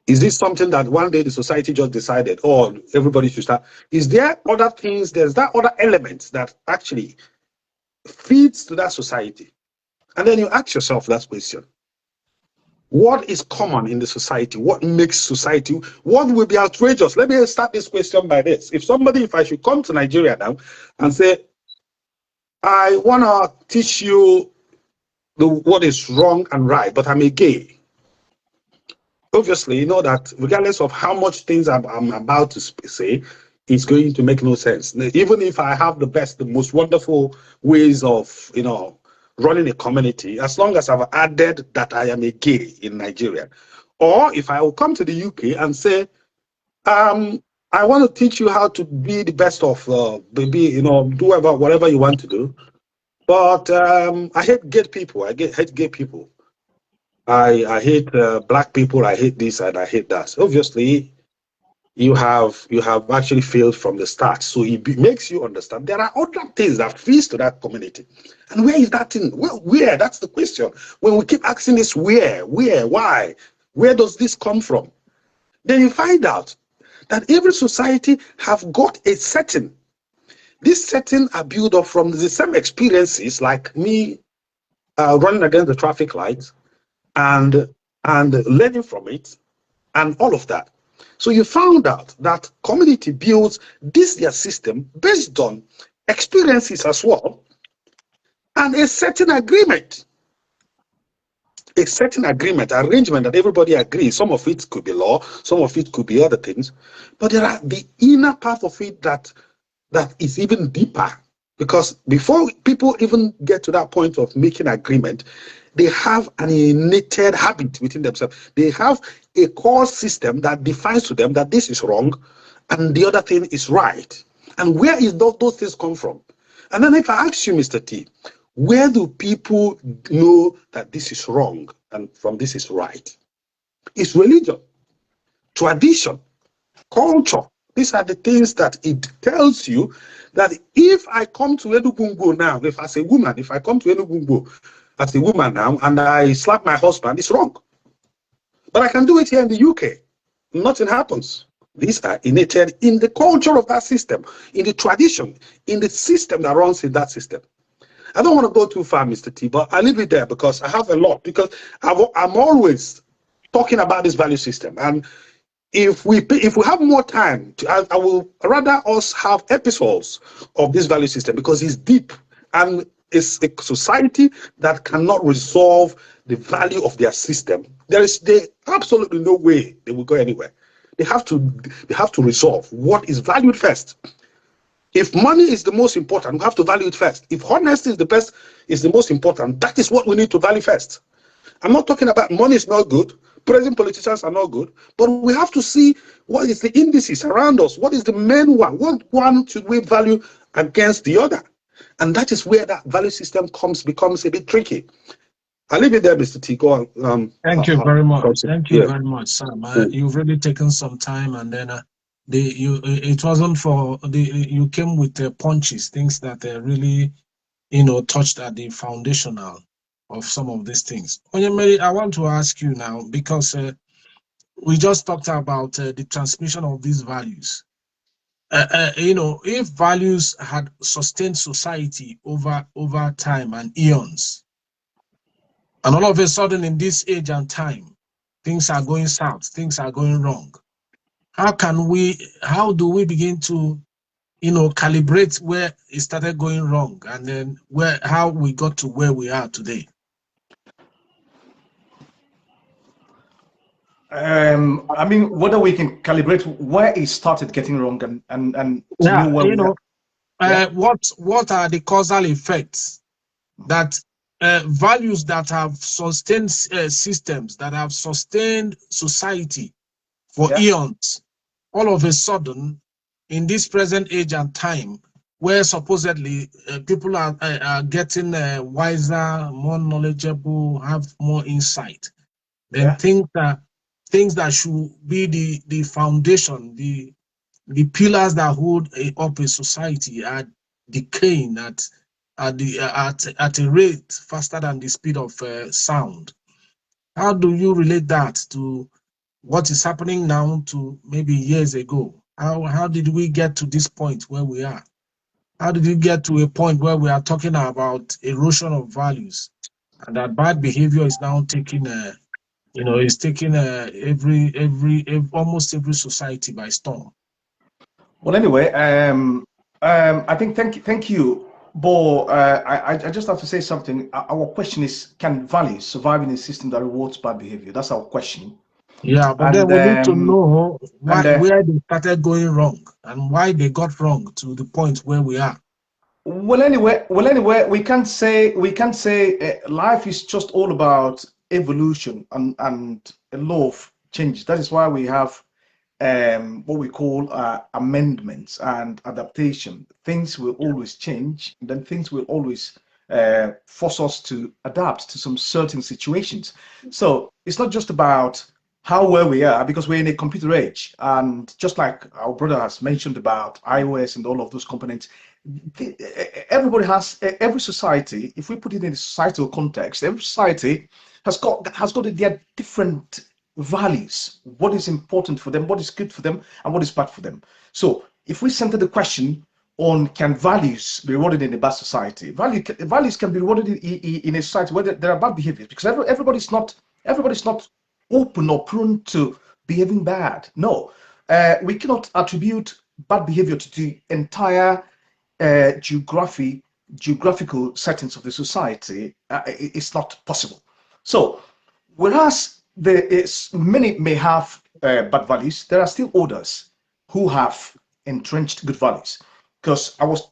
Is this something that one day the society just decided, oh, everybody should start? Is there other things, there's that other elements that actually feeds to that society? And then you ask yourself that question. What is common in the society? What makes society? What will be outrageous? Let me start this question by this. If I should come to Nigeria now and say, I want to teach you what is wrong and right, but I'm a gay. Obviously, you know that regardless of how much things I'm about to say, it's going to make no sense. Even if I have the best, the most wonderful ways of, running a community, as long as I've added that I am a gay in Nigeria, or if I will come to the UK and say, I want to teach you how to be the best of, do whatever you want to do, but I hate gay people. Hate gay people. I hate black people. I hate this and I hate that. So obviously, you have actually failed from the start. So it makes you understand there are other things that feeds to that community. And where is that thing? Well, where? That's the question. When we keep asking this, where, why? Where does this come from? Then you find out that every society have got a setting. This setting are built up from the same experiences, like me running against the traffic lights and learning from it and all of that. So you found out that community builds their system based on experiences as well, and a certain agreement. A certain arrangement that everybody agrees. Some of it could be law, some of it could be other things, but there are the inner part of it that is even deeper, because before people even get to that point of making agreement, they have an innate habit within themselves. They have a core system that defines to them that this is wrong and the other thing is right. And where is those things come from? And then if I ask you, Mr. T, where do people know that this is wrong and from this is right? It's religion, tradition, culture. These are the things that it tells you that if I come to Enugungo now, if I come to Enugungo as a woman now and I slap my husband, it's wrong. But I can do it here in the UK. Nothing happens. These are innate in the culture of that system, in the tradition, in the system that runs in that system. I don't want to go too far, Mr. T, but I leave it there because I have a lot, because I'm always talking about this value system. And if we have more time, I will rather us have episodes of this value system because it's deep and it's a society that cannot resolve the value of their system. There absolutely no way they will go anywhere. They have to resolve what is valued first. If money is the most important, we have to value it first. If honesty is the most important, that is what we need to value first. I'm not talking about money is not good. Present politicians are not good, but we have to see what is the indices around us. What is the main one? What one should we value against the other? And that is where that value system becomes a bit tricky. I'll leave it there, Mr. T. Go on. Thank you very much. Thank you very much, Sam. You've really taken some time, and then it wasn't for you came with punches, things that really touched at the foundational of some of these things. Onyemere, I want to ask you now, because we just talked about the transmission of these values. If values had sustained society over time and eons, and all of a sudden in this age and time, things are going south, things are going wrong, how do we begin to calibrate where it started going wrong, and then how we got to where we are today? I mean, whether we can calibrate where it started getting wrong and yeah, what are the causal effects that values that have sustained systems, that have sustained society for eons, all of a sudden in this present age and time, where supposedly people are getting wiser, more knowledgeable, have more insight, then things that should be the foundation, the pillars that hold up a society are decaying at a rate faster than the speed of sound. How do you relate that to what is happening now to maybe years ago? How did we get to this point where we are? How did we get to a point where we are talking about erosion of values, and that bad behavior is now taking almost every society by storm? Well, anyway, I think thank you, Bo. I just have to say something. Our question is: can values survive in a system that rewards bad behavior? That's our question. Yeah, but then And we need to know and where they started going wrong and why they got wrong to the point where we are. we can't say life is just all about evolution and a law of change. That is why we have what we call amendments and adaptation. Things will always change, and then things will always force us to adapt to some certain situations. So it's not just about how well we are, because we're in a computer age, and just like our brother has mentioned about iOS and all of those components, everybody has, every society, if we put it in a societal context, every society has got their different values, what is important for them, what is good for them, and what is bad for them. So if we center the question on, can values be rewarded in a bad society, values can be rewarded in a society where there are bad behaviors, because everybody's not open or prone to behaving bad. No, we cannot attribute bad behavior to the entire geographical settings of the society. It's not possible. So whereas many may have bad values, there are still others who have entrenched good values. Because I was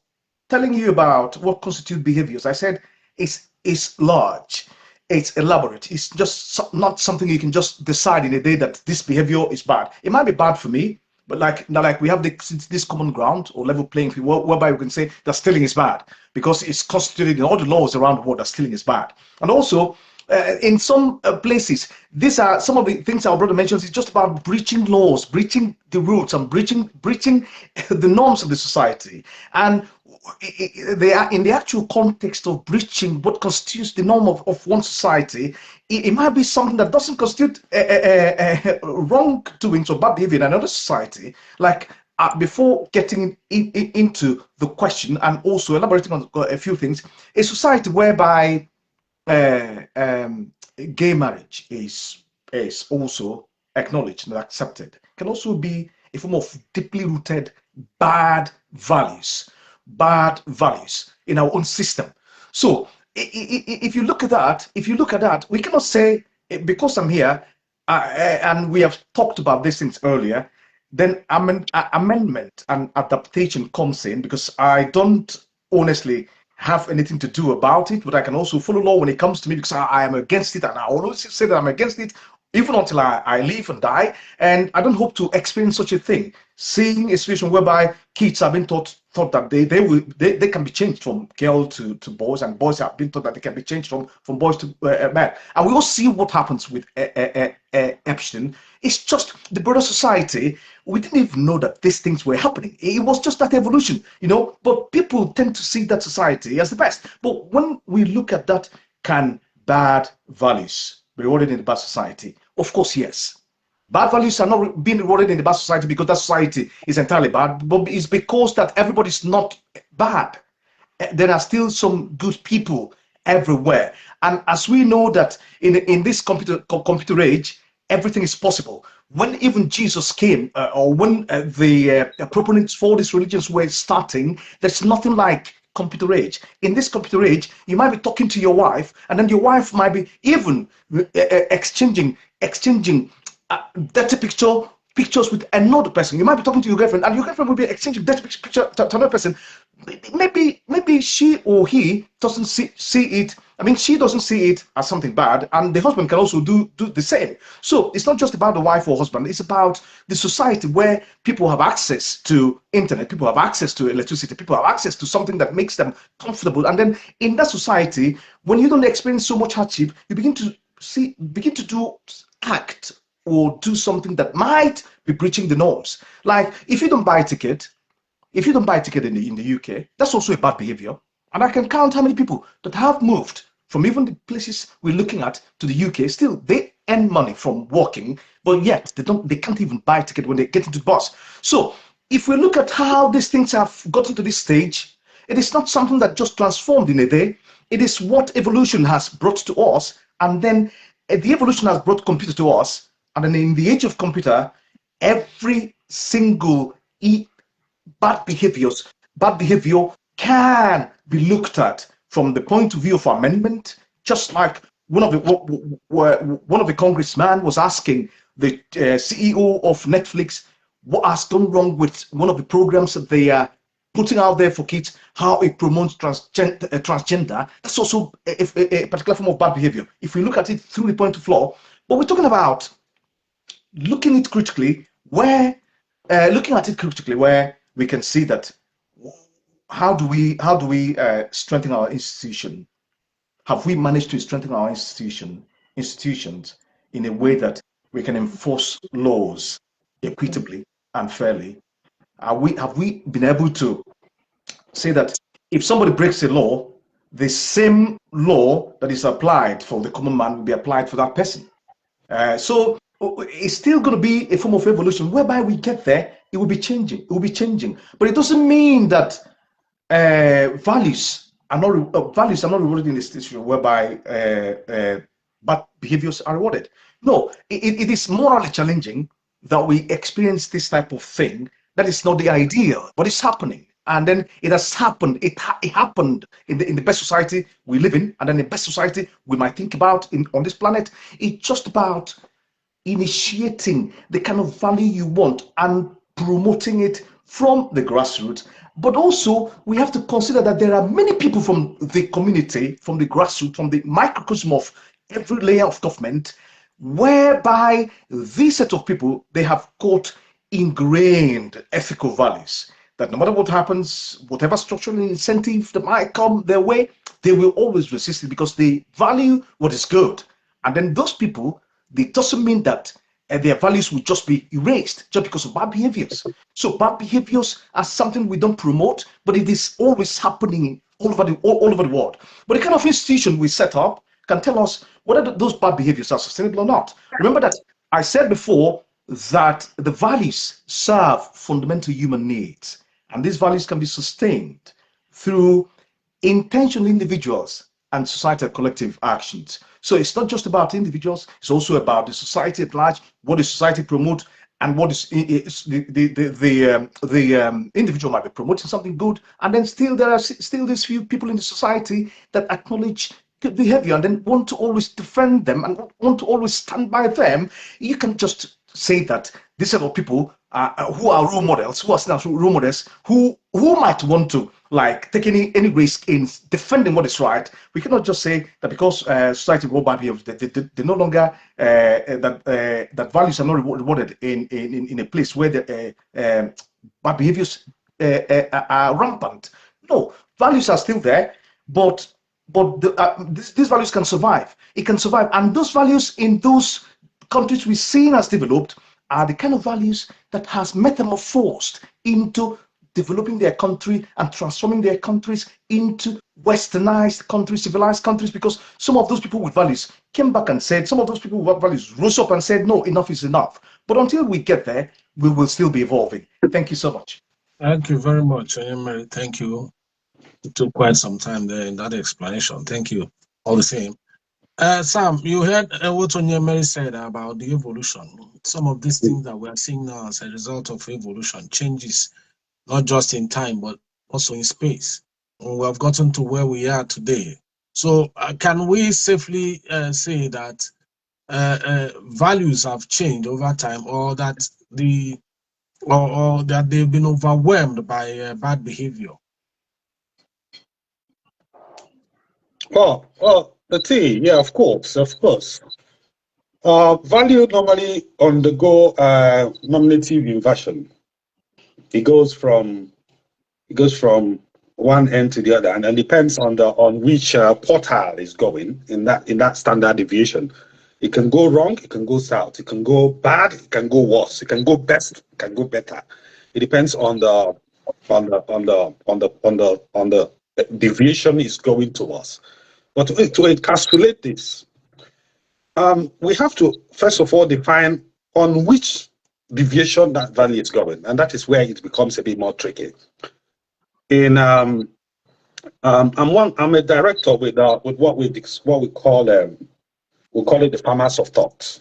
telling you about what constitute behaviors. I said it's large, it's elaborate. It's just not something you can just decide in a day that this behavior is bad. It might be bad for me, but like we have this common ground or level playing field whereby we can say that stealing is bad because it's constituted in all the laws around the world that stealing is bad. And also in some places, these are some of the things our brother mentions. It's just about breaching laws, breaching the rules, and breaching the norms of the society. And they are in the actual context of breaching what constitutes the norm of one society. It might be something that doesn't constitute wrongdoings or bad behavior in another society. Like before getting into the question and also elaborating on a few things, a society whereby gay marriage is also acknowledged and accepted can also be a form of deeply rooted bad values in our own system. So if you look at that, we cannot say because I'm here and we have talked about this since earlier, then amendment and adaptation comes in, because I don't honestly have anything to do about it, but I can also follow law when it comes to me, because I am against it, and I always say that I'm against it even until I live and die. And I don't hope to experience such a thing, seeing a situation whereby kids have been thought that they can be changed from girl to boys, and boys have been taught that they can be changed from boys to men. And we all see what happens with Epstein. It's just the broader society. We didn't even know that these things were happening. It was just that evolution, but people tend to see that society as the best. But when we look at that, can bad values be rewarded in the bad society? Of course, yes. Bad values are not being rewarded in the bad society because that society is entirely bad, but it's because that everybody's not bad. There are still some good people everywhere. And as we know that in this computer age, everything is possible. When even Jesus came, or when the proponents for these religions were starting, there's nothing like computer age. In this computer age, you might be talking to your wife, and then your wife might be even exchanging dirty pictures with another person. You might be talking to your girlfriend, and your girlfriend will be exchanging dirty picture to another person. Maybe she or he doesn't see it. I mean, she doesn't see it as something bad, and the husband can also do the same. So it's not just about the wife or husband. It's about the society where people have access to internet, people have access to electricity, people have access to something that makes them comfortable. And then in that society, when you don't experience so much hardship, you begin to act or do something that might be breaching the norms. Like if you don't buy a ticket in the UK, that's also a bad behavior. And I can count how many people that have moved from even the places we're looking at to the UK. Still, they earn money from working, but yet they can't even buy a ticket when they get into the bus. So if we look at how these things have gotten to this stage, it is not something that just transformed in a day. It is what evolution has brought to us, and then the evolution has brought computer to us. And then in the age of computer, every single bad behavior can be looked at from the point of view of amendment. Just like one of the congressmen was asking, the CEO of Netflix, what has gone wrong with one of the programs that they are putting out there for kids, how it promotes transgender. That's also a particular form of bad behavior. If we look at it through the point of law, but we're talking about looking at it critically, where we can see that how do we strengthen our institution? Have we managed to strengthen our institutions in a way that we can enforce laws equitably and fairly? Have we been able to say that if somebody breaks a law, the same law that is applied for the common man will be applied for that person? So it's still going to be a form of evolution whereby we get there, it will be changing. It will be changing, but it doesn't mean that values are not rewarded in the situation whereby bad behaviors are rewarded. No, it is morally challenging that we experience this type of thing. That is not the ideal, but it's happening. And then it has happened. It happened in the best society we live in, and then the best society we might think about on this planet. It's just about initiating the kind of value you want and promoting it from the grassroots. But also, we have to consider that there are many people from the community, from the grassroots, from the microcosm of every layer of government, whereby this set of people, they have got ingrained ethical values that no matter what happens, whatever structural incentive that might come their way, they will always resist it because they value what is good. And then those people, it doesn't mean that their values will just be erased just because of bad behaviors. So bad behaviors are something we don't promote, but it is always happening all over the world. But the kind of institution we set up can tell us whether those bad behaviors are sustainable or not. Remember that I said before that the values serve fundamental human needs, and these values can be sustained through intentional individuals and societal collective actions. So it's not just about individuals, it's also about the society at large, what the society promotes, and what is the individual might be promoting something good, and then still there are still these few people in the society that acknowledge good behavior and then want to always defend them and want to always stand by them. You can just say that this set of people who are role models, who are natural role models, who might want to like take any risk in defending what is right. We cannot just say that because society will bad behavior, they no longer that values are not rewarded in a place where the bad behaviors are rampant. No, values are still there, but these values can survive. It can survive, and those values in those countries we've seen as developed are the kind of values that has metamorphosed into developing their country and transforming their countries into westernized countries, civilized countries, because some of those people with values came back and said, some of those people with values rose up and said, no, enough is enough. But until we get there, we will still be evolving. Thank you so much. Thank you very much, Emery. Thank you. It took quite some time there in that explanation. Thank you. All the same. Sam, you heard what Onyemere said about the evolution. Some of these things that we are seeing now as a result of evolution, changes, not just in time, but also in space. And we have gotten to where we are today. So can we safely say that values have changed over time, or that or that they've been overwhelmed by bad behavior? Well, the thing, yeah, of course. Value normally undergo nominative inversion. It goes from one end to the other, and it depends on which portal is going in that standard deviation. It can go wrong, it can go south, it can go bad, it can go worse, it can go best, it can go better. It depends on the deviation is going towards. But to encapsulate this, we have to first of all define on which deviation that value is going, and that is where it becomes a bit more tricky. I'm a director with what we call it the Farmers of Thought.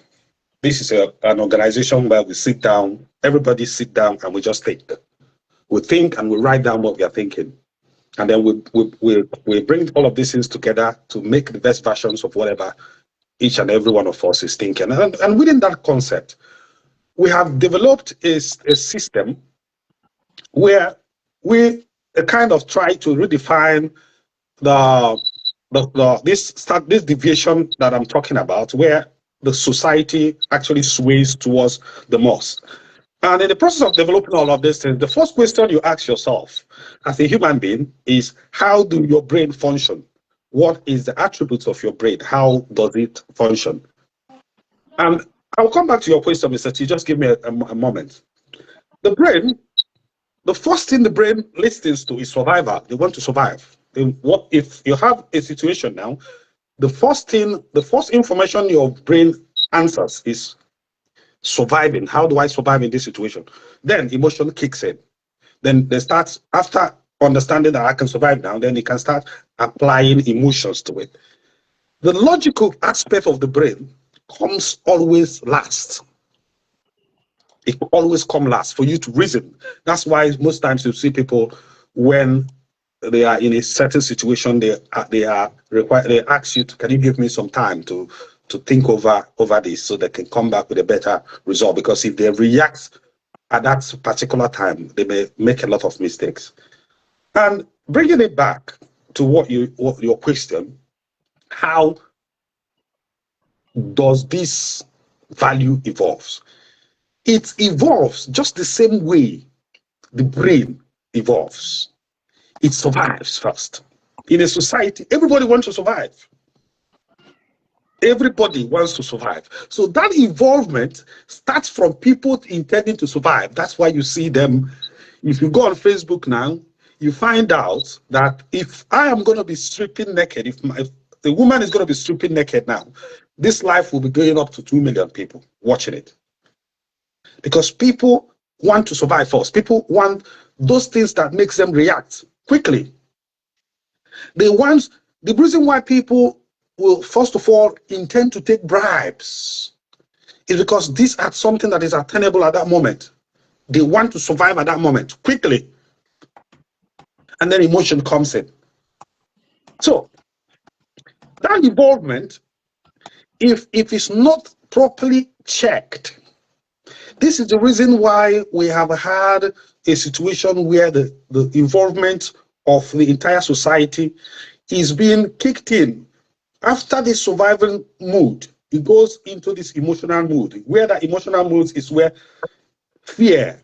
This is an organization where we sit down, everybody sit down, and we just think. We think and we write down what we are thinking. And then we bring all of these things together to make the best versions of whatever each and every one of us is thinking. And within that concept, we have developed a system where we kind of try to redefine this deviation that I'm talking about, where the society actually sways towards the most. And in the process of developing all of these things, the first question you ask yourself as a human being is, how do your brain function? What is the attributes of your brain? How does it function? And I'll come back to your question, Mr. T. Just give me a moment. The brain, the first thing the brain listens to is survival. They want to survive. What if you have a situation now? The first information your brain answers is surviving. How do I survive in this situation? Then emotion kicks in. Then they start, after understanding that I can survive now, then you can start applying emotions to it. The logical aspect of the brain comes always last. It will always come last for you to reason. That's why most times you see people, when they are in a certain situation, they ask you to, can you give me some time to think over this, so they can come back with a better result? Because if they react at that particular time, they may make a lot of mistakes. And bringing it back to what your question, how does this value evolves? It evolves just the same way the brain evolves. It survives first. In a society, everybody wants to survive. Everybody wants to survive. So that involvement starts from people intending to survive. That's why you see them. If you go on Facebook now, you find out that if I am going to be stripping naked, if the woman is going to be stripping naked now, this life will be going up to 2 million people watching it. Because people want to survive first. People want those things that makes them react quickly. The reason why people will, first of all, intend to take bribes is because these are something that is attainable at that moment. They want to survive at that moment quickly. And then emotion comes in. So that involvement, if it's not properly checked, this is the reason why we have had a situation where the involvement of the entire society is being kicked in. After the survival mood, it goes into this emotional mood, where the emotional mood is where fear.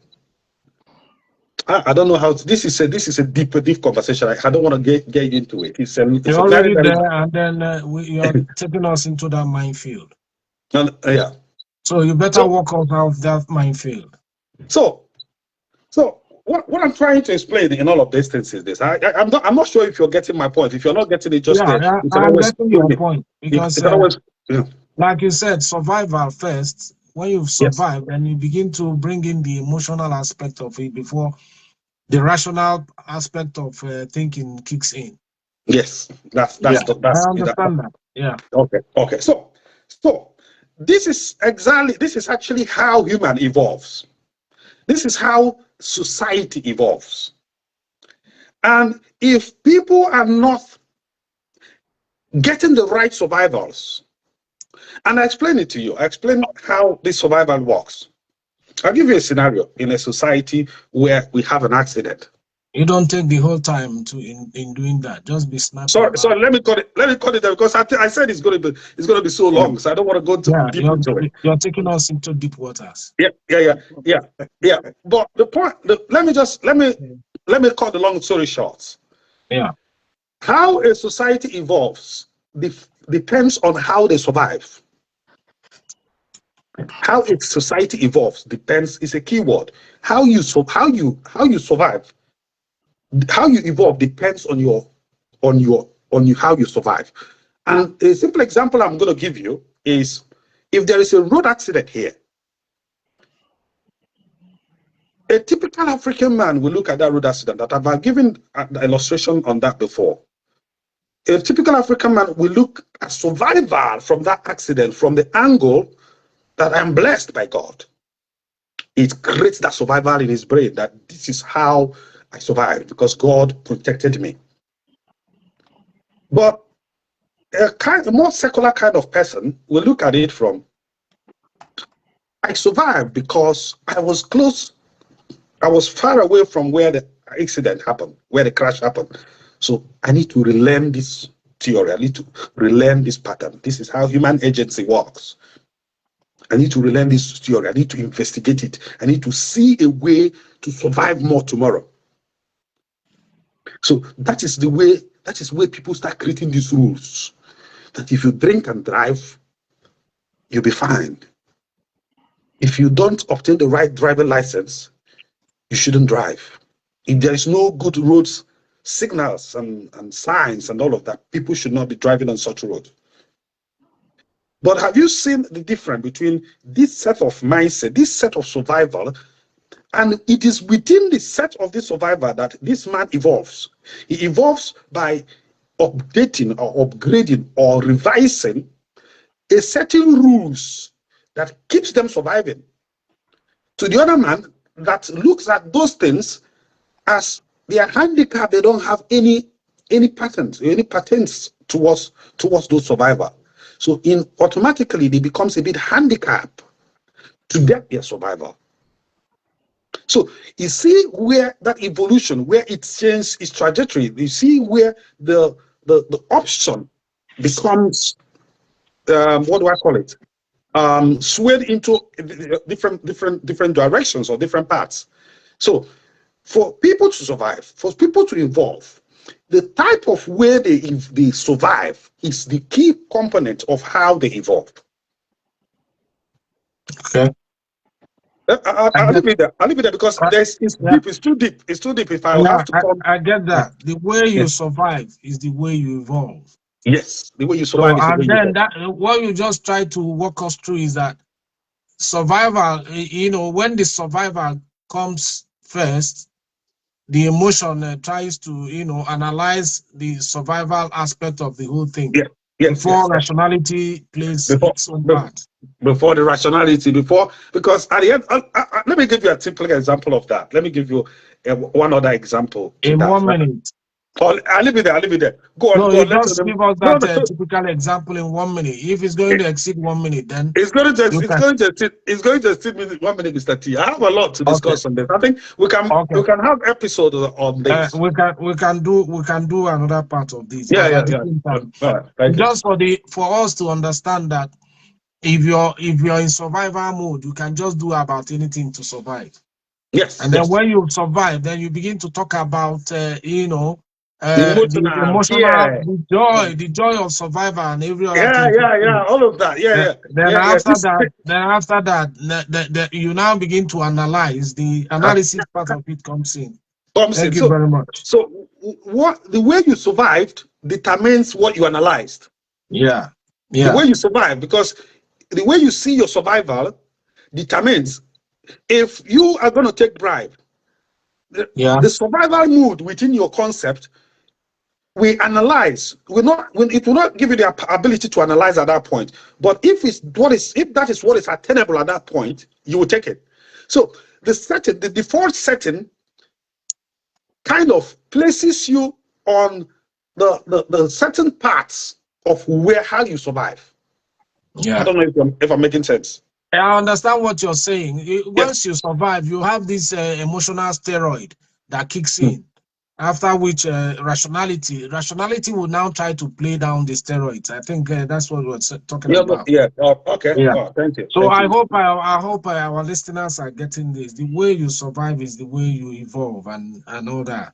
I don't know how this is a deep conversation. I don't want to get into it. It's you're already very, there, and then you're taking us into that minefield. Yeah. So you better walk out of that minefield. So what I'm trying to explain in all of these things is this. I'm not sure if you're getting my point. If you're not getting it, just I'm getting your point, because like you said, survival first. When you've survived, yes, then you begin to bring in the emotional aspect of it before the rational aspect of thinking kicks in. Yes, that's I understand that. Yeah. Okay. So this is actually how human evolves. This is how society evolves. And if people are not getting the right survivals, and I explain it to you, I explain how this survival works. I'll give you a scenario in a society where we have an accident. You don't take the whole time in doing that. Just be snappy. Sorry. Let me cut it there, because I said it's going to be so long, so I don't want to go too deep into it. You're taking us into deep waters. Yeah. But the point. Let me cut the long story short. Yeah. How a society evolves depends on how they survive. How a society evolves depends, is a key word. How you survive, how you evolve depends on how you survive. And a simple example I'm going to give you is, if there is a road accident here, a typical African man will look at that road accident. That I've given the illustration on that before. A typical African man will look at survival from that accident from the angle that I'm blessed by God. It creates that survival in his brain, that this is how I survived, because God protected me. But a more secular kind of person will look at it from, I survived because I was close, I was far away from where the accident happened, where the crash happened. So I need to relearn this theory. I need to relearn this pattern. This is how human agency works. I need to relearn this theory. I need to investigate it. I need to see a way to survive more tomorrow. So that is the way, that is where people start creating these rules. That if you drink and drive, you'll be fined. If you don't obtain the right driving license, you shouldn't drive. If there is no good roads, signals and signs and all of that, people should not be driving on such roads. But have you seen the difference between this set of mindset, this set of survival, and it is within the set of this survival that this man evolves. He evolves by updating or upgrading or revising a certain rules that keeps them surviving. To the other man that looks at those things as they are handicapped, they don't have any patterns towards those survival. So automatically they becomes a bit handicapped to get their survival. So you see where that evolution, where it changed its trajectory. You see where the option becomes what do I call it? Swayed into different directions or different paths. So for people to survive, for people to evolve, the type of way they survive is the key component of how they evolve. Okay. I'll leave it there. I'll leave it there because it's deep. It's too deep. It's too deep. If I have to come, I get that. The way you survive is the way you evolve. Yes, the way you survive is the way you evolve. That what you just try to walk us through is that survival. You know, when the survival comes first, the emotion tries to analyze the survival aspect of the whole thing. Yeah. Yes, before rationality plays its own part. Before the rationality, because at the end, let me give you a simple example of that. Let me give you one other example. In 1 minute. Oh, I'll leave it there. Go on. No, just give us that typical example in 1 minute. If it's going to exceed 1 minute, then it's going to exceed 1 minute, Mr. T. I have a lot to discuss on this. I think we can have episodes on this. We can do another part of this. Yeah. Right, just for us to understand that if you're in survival mode, you can just do about anything to survive. Yes. And then when you survive, then you begin to talk about the emotional, the joy of survival and every other thing. All of that. Then after that, you now begin to analyze. The analysis part of it comes in. Thank you very much. So the way you survived determines what you analyzed. Yeah. The way you survive, because the way you see your survival determines if you are going to take bribe. The survival mood within your concept, we analyze. It will not give you the ability to analyze at that point. But if that is what is attainable at that point, you will take it. So the default setting kind of places you on the certain parts of how you survive. Yeah. I don't know if I'm making sense. I understand what you're saying. Once you survive, you have this emotional steroid that kicks in. After which rationality will now try to play down the steroids. I think that's what we're talking about. Okay. Yeah. Oh, thank you. So I hope our listeners are getting this. The way you survive is the way you evolve and all that.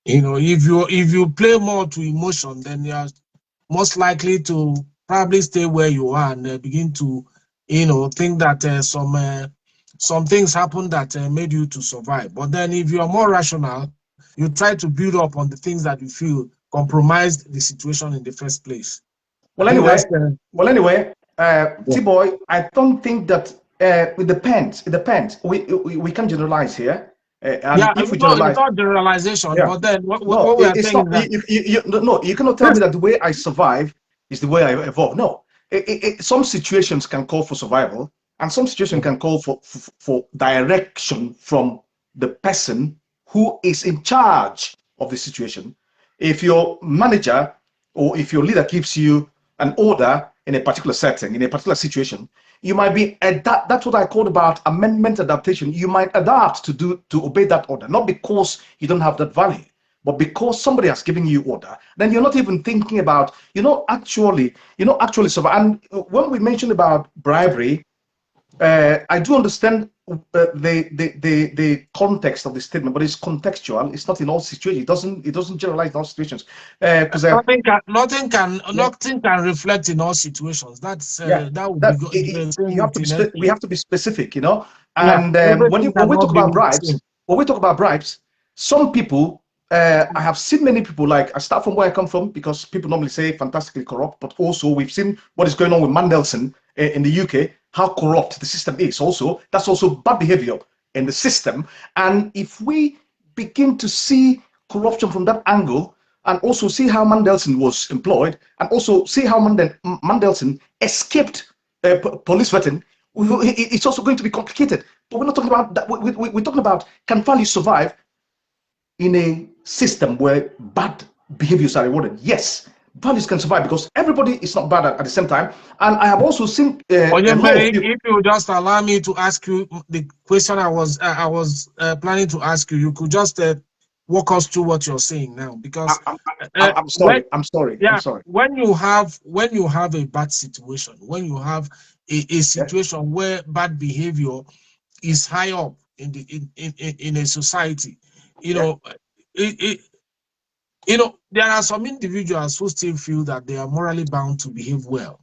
If you play more to emotion, then you are most likely to probably stay where you are and begin to think that some things happen that made you to survive. But then if you are more rational, you try to build up on the things that you feel compromised the situation in the first place. Well, anyway, T-Boy, I don't think that it depends. We can generalize here. If we generalize, it's not generalization. But then what we are saying is that you cannot tell me that the way I survive is the way I evolve. No, some situations can call for survival, and some situations can call for direction from the person who is in charge of the situation. If your manager or if your leader gives you an order in a particular setting, in a particular situation, you might be that's what I called about amendment adaptation. You might adapt to obey that order, not because you don't have that value, but because somebody has given you order. Then you're not even thinking about, actually survive. And when we mentioned about bribery, I do understand the context of the statement, but it's contextual. It's not in all situations. It doesn't generalize in all situations. Because nothing can reflect in all situations. That's that would be the same you have to with we have to be specific, And when we talk about bribes, some people, I have seen many people, like I start from where I come from, because people normally say fantastically corrupt, but also we've seen what is going on with Mandelson in the UK, how corrupt the system is. Also, that's also bad behavior in the system. And if we begin to see corruption from that angle, and also see how Mandelson was employed, and also see how Mandelson escaped police vetting, it's also going to be complicated. But we're not talking about that. We're talking about, can values survive in a system where bad behaviors are rewarded? Yes, values can survive because everybody is not bad at the same time. And I have also seen. If you just allow me to ask you the question I was planning to ask you, you could just walk us through what you're saying now, because I'm sorry. I'm sorry. When you have a bad situation, when you have a situation where bad behavior is high up in a society, there are some individuals who still feel that they are morally bound to behave well.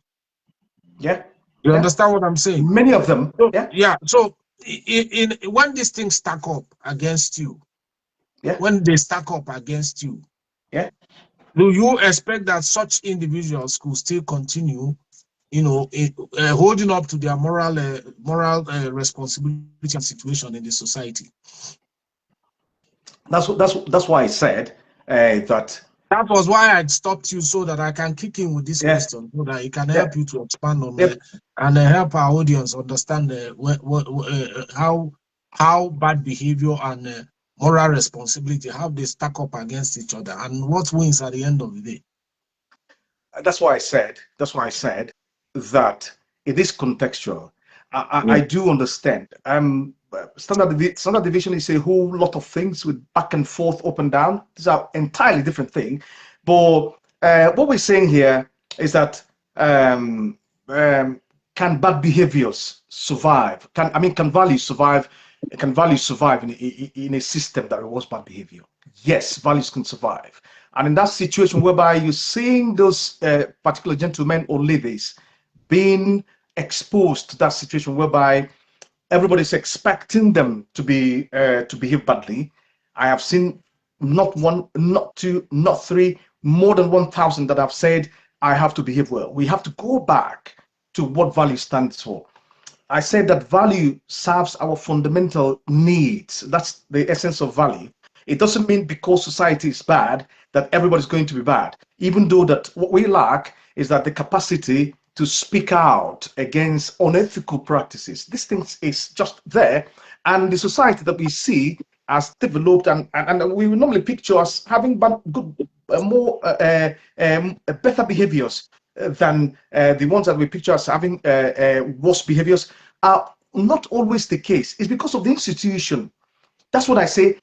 Yeah. You understand what I'm saying? Many of them. So, So when these things stack up against you, when they stack up against you, do you expect that such individuals could still continue, holding up to their moral responsibility and situation in the society? That's why I said that. That was why I stopped you, so that I can kick in with this question, so that it can help you to expand on it and help our audience understand how bad behavior and moral responsibility, how they stack up against each other, and what wins at the end of the day. That's why I said that it is contextual. I do understand. Standard deviation is a whole lot of things with back and forth, up and down. These are entirely different things. But what we're saying here is that can bad behaviors survive? Can values survive? Can values survive in a system that rewards bad behavior? Yes, values can survive. And in that situation whereby you're seeing those particular gentlemen or ladies being exposed to that situation whereby everybody's expecting them to behave badly, I have seen not one, not two, not three, more than 1,000 that have said, I have to behave well. We have to go back to what value stands for. I said that value serves our fundamental needs. That's the essence of value. It doesn't mean because society is bad that everybody's going to be bad. Even though that what we lack is that the capacity to speak out against unethical practices. This thing is just there. And the society that we see has developed, and we will normally picture us having better behaviors than the ones that we picture as having worse behaviors, are not always the case. It's because of the institution. That's what I say.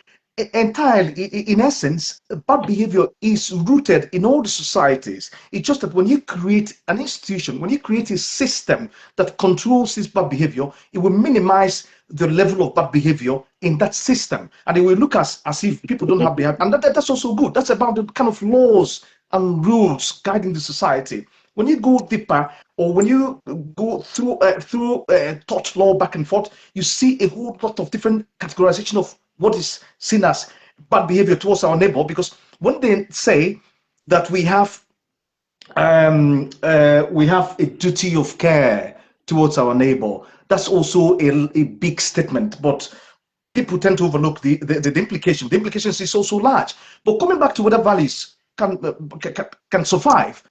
Entirely, in essence, bad behavior is rooted in all the societies. It's just that when you create an institution, when you create a system that controls this bad behavior, it will minimize the level of bad behavior in that system, and it will look as if people don't have behavior, and that's also good. That's about the kind of laws and rules guiding the society. When you go deeper, or when you go through tort law back and forth, you see a whole lot of different categorization of what is seen as bad behavior towards our neighbor. Because when they say that we have a duty of care towards our neighbor, that's also a big statement. But people tend to overlook the implication. The implications is also large. But coming back to whether values can survive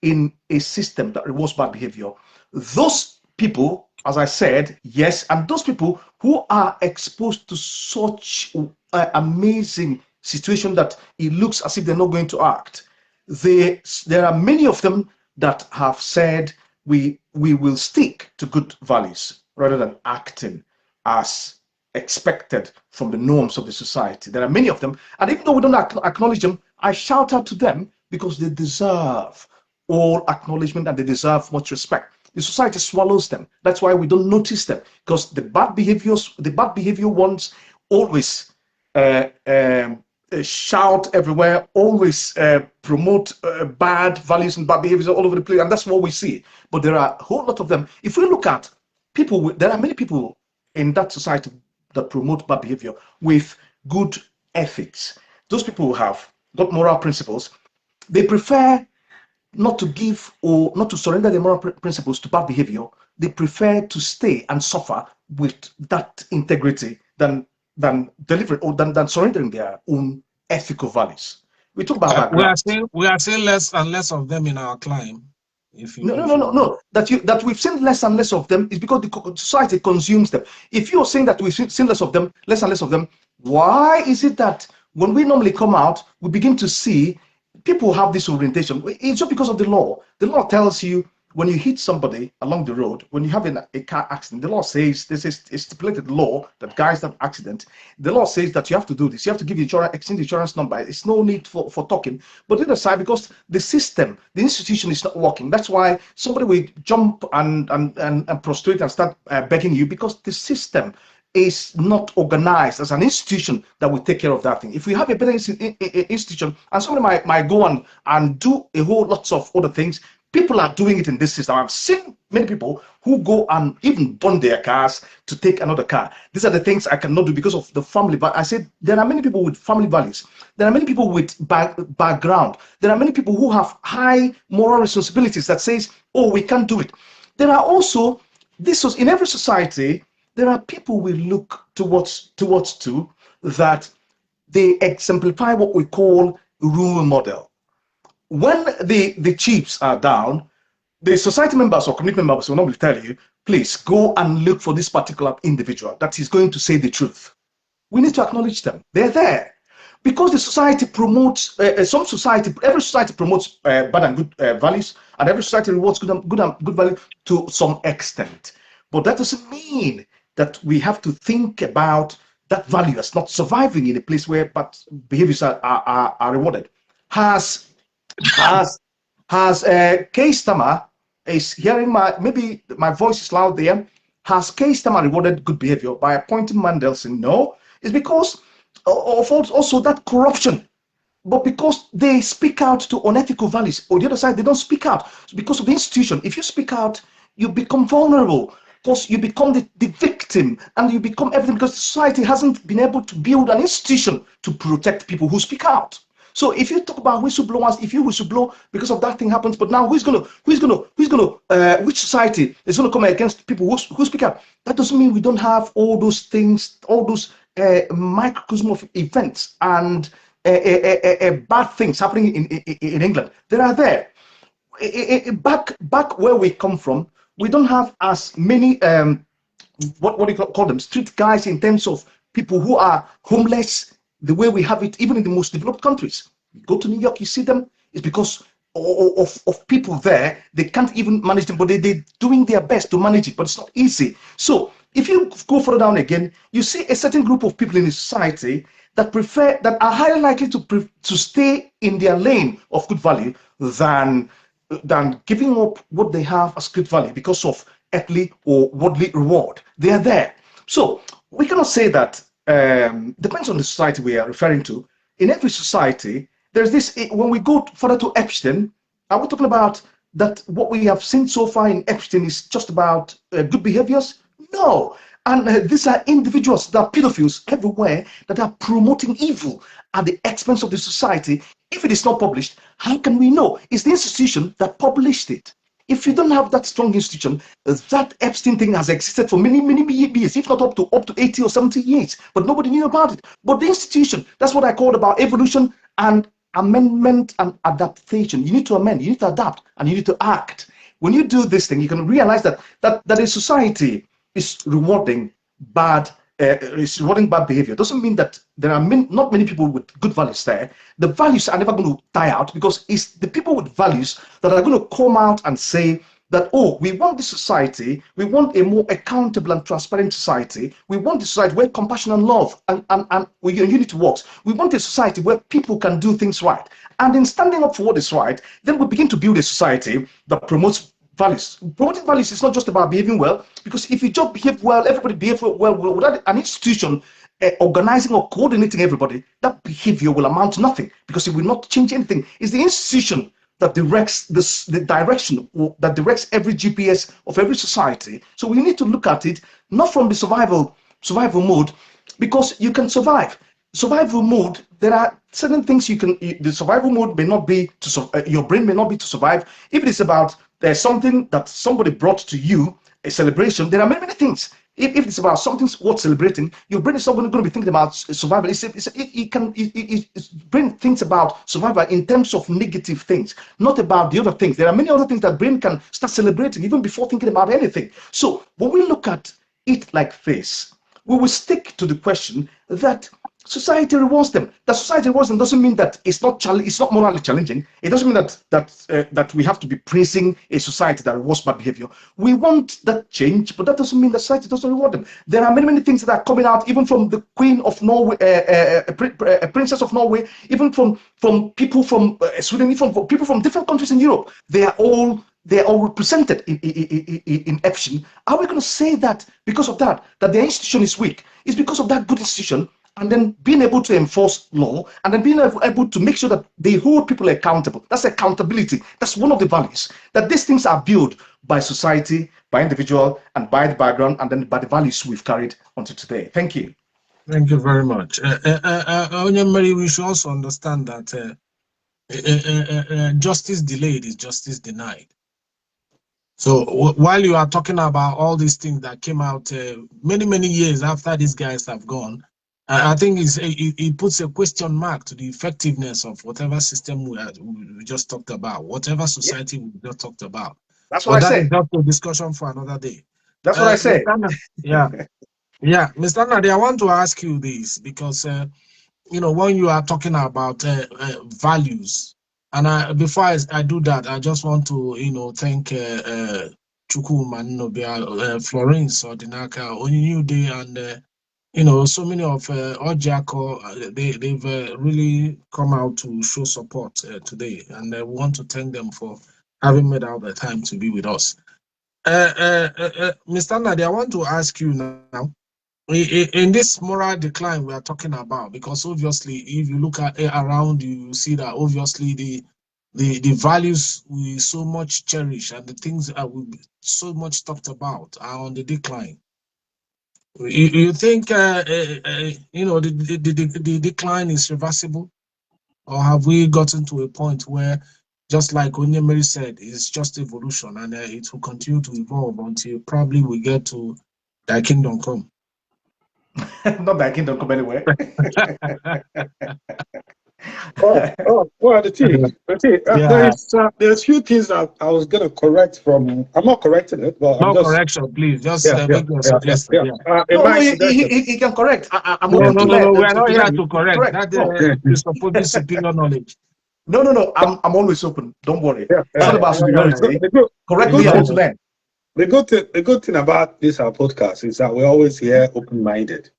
in a system that rewards bad behavior, those people, as I said, yes, and those people who are exposed to such amazing situation that it looks as if they're not going to act, there are many of them that have said we will stick to good values rather than acting as expected from the norms of the society. There are many of them, and even though we don't acknowledge them, I shout out to them because they deserve all acknowledgement and they deserve much respect. The society swallows them. That's why we don't notice them, because the bad behavior ones always shout everywhere, always promote bad values and bad behaviors all over the place, and that's what we see. But there are a whole lot of them. If we look at people, there are many people in that society that promote bad behavior with good ethics. Those people who have got moral principles, they prefer not to give or not to surrender their moral principles to bad behavior. They prefer to stay and suffer with that integrity than delivering or than surrendering their own ethical values. We talk about we are seeing less and less of them in our climb. No. That we've seen less and less of them is because the society consumes them. If you're saying that we've seen less and less of them, why is it that when we normally come out, we begin to see people have this orientation? It's just because of the law. The law tells you when you hit somebody along the road, when you have a car accident, the law says, this is a stipulated law that guides that accident. The law says that you have to do this. You have to give exchange insurance number. It's no need for talking. But the other side, because the system, the institution is not working. That's why somebody will jump and prostrate and start begging you, because the system is not organized as an institution that will take care of that thing. If we have a better institution, and somebody might go and do a whole lots of other things, people are doing it in this system. I've seen many people who go and even burn their cars to take another car. These are the things I cannot do because of the family. But I said there are many people with family values. There are many people with background. There are many people who have high moral responsibilities that says, oh, we can't do it. There are also, in every society, there are people we look towards to that they exemplify what we call role model. When the chiefs are down, the society members or community members will normally tell you, please go and look for this particular individual that is going to say the truth. We need to acknowledge them. They're there. Because the society promotes, every society promotes bad and good values, and every society rewards good value to some extent. But that doesn't mean that we have to think about that value as not surviving in a place where bad behaviors are rewarded. Keir Starmer is hearing maybe my voice is loud there. Has Keir Starmer rewarded good behavior by appointing Mandelson? No. It's because of also that corruption. But because they speak out to unethical values. On the other side, they don't speak out. It's because of the institution. If you speak out, you become vulnerable. Because you become the victim, and you become everything, because society hasn't been able to build an institution to protect people who speak out. So if you talk about whistleblowers, if you whistleblow because of that thing happens, but now which society is gonna come against people who speak out? That doesn't mean we don't have all those things, all those microcosm of events and bad things happening in England. They are there. Back where we come from, we don't have as many what do you call them, street guys, in terms of people who are homeless the way we have it even in the most developed countries. You go to New York, you see them. It's because of people there. They can't even manage them, but they're doing their best to manage it, but it's not easy. So if you go further down again, you see a certain group of people in the society that are highly likely to stay in their lane of good value than giving up what they have as good value because of earthly or worldly reward. They are there. So we cannot say that. Depends on the society we are referring to. In every society, there's this. When we go further to Epstein, are we talking about that what we have seen so far in Epstein is just about good behaviors? No. And these are individuals that are pedophiles everywhere that are promoting evil at the expense of the society. If it is not published, how can we know? It's the institution that published it. If you don't have that strong institution, that Epstein thing has existed for many, many years, if not up to 80 or 70 years, but nobody knew about it. But the institution, that's what I called about evolution and amendment and adaptation. You need to amend, you need to adapt, and you need to act. When you do this thing, you can realize that a society is rewarding bad is rewarding bad behavior, doesn't mean that there are not many people with good values there. The values are never going to die out, because it's the people with values that are going to come out and say that, oh, we want this society, we want a more accountable and transparent society, we want a society where compassion and love and unity works. We want a society where people can do things right. And in standing up for what is right, then we begin to build a society that promotes values. Promoting values is not just about behaving well, because if you just behave well, everybody behave well without an institution organizing or coordinating everybody, that behavior will amount to nothing, because it will not change anything. It's the institution that directs the direction, that directs every GPS of every society. So we need to look at it not from the survival mode, because you can survive. Survival mode, there are certain things you can. The survival mode may not be to your brain may not be to survive. If it is about there's something that somebody brought to you, a celebration, there are many things. If it's about something worth celebrating, your brain is not going to be thinking about survival. Brain thinks about survival in terms of negative things, not about the other things. There are many other things that brain can start celebrating even before thinking about anything. So when we look at it like this, we will stick to the question that society rewards them. That society rewards them doesn't mean that it's not morally challenging. It doesn't mean that we have to be praising a society that rewards bad behavior. We want that change, but that doesn't mean that society doesn't reward them. There are many things that are coming out, even from the Queen of Norway, Princess of Norway, even from people from Sweden, even from people from different countries in Europe. They are all represented in EFSHIN. Are we going to say that because of that the institution is weak? It's because of that good institution, and then being able to enforce law, and then being able to make sure that they hold people accountable. That's accountability. That's one of the values. That these things are built by society, by individual, and by the background, and then by the values we've carried onto today. Thank you. Thank you very much. Onyemere, we should also understand that justice delayed is justice denied. So while you are talking about all these things that came out many years after these guys have gone, I think it puts a question mark to the effectiveness of whatever system we just talked about, whatever society we just talked about. That's what I say. That is just a discussion for another day. That's what I say. Yeah. Mr. Nnadi, I want to ask you this, because when you are talking about values, and before I do that, I just want to thank Chukwuma Nnobia, Florence Odinaka, Onyude, and so many of Ojako. They've really come out to show support today, and we want to thank them for having made out the time to be with us. Mr. Nnadi, I want to ask you now, in this moral decline we are talking about, because obviously if you look at around you see that obviously the values we so much cherish and the things that we so much talked about are on the decline. You think the decline is reversible, or have we gotten to a point where, just like Onyemere said, it's just evolution, and it will continue to evolve until probably we get to Thy Kingdom Come? Not Thy Kingdom Come anywhere. The thing, there's few things that I was going to correct from. I'm not correcting it, but no correction, please. Just make your suggestion. He can correct. I'm no, we are not here to correct. That is supposed to be superior knowledge. No. I'm always open. Don't worry. It's not about superiority. Correct me, I want to learn. The good thing about this our podcast is that we're always here open-minded.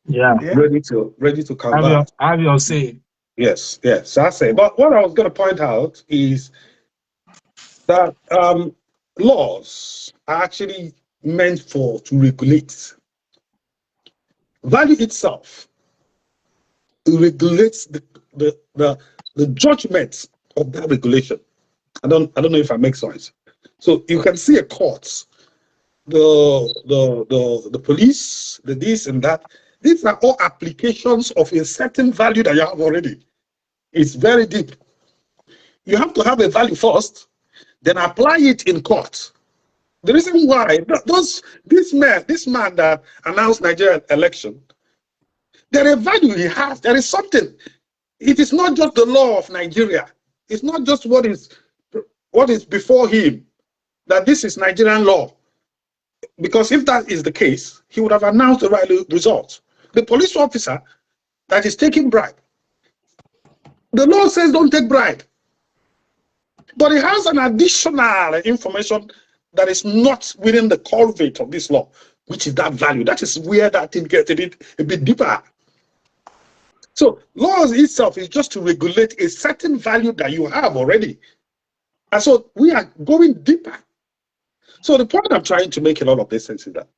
Ready to come have your say. Yes, I say. But what I was going to point out is that laws are actually meant to regulate. Value itself regulates the judgment of that regulation. I don't know if I make sense. So you can see a court, the police, the this and that. These are all applications of a certain value that you have already. It's very deep. You have to have a value first, then apply it in court. The reason why this man that announced Nigerian election, there is a value he has. There is something. It is not just the law of Nigeria. It's not just what is before him. That this is Nigerian law. because if that is the case, he would have announced the right result. The police officer that is taking bribe, the law says don't take bribe, but he has an additional information that is not within the culvert of this law, which is that value. That is where that thing gets a bit deeper. So laws itself is just to regulate a certain value that you have already. And so we are going deeper. So the point I'm trying to make in all of this sense is that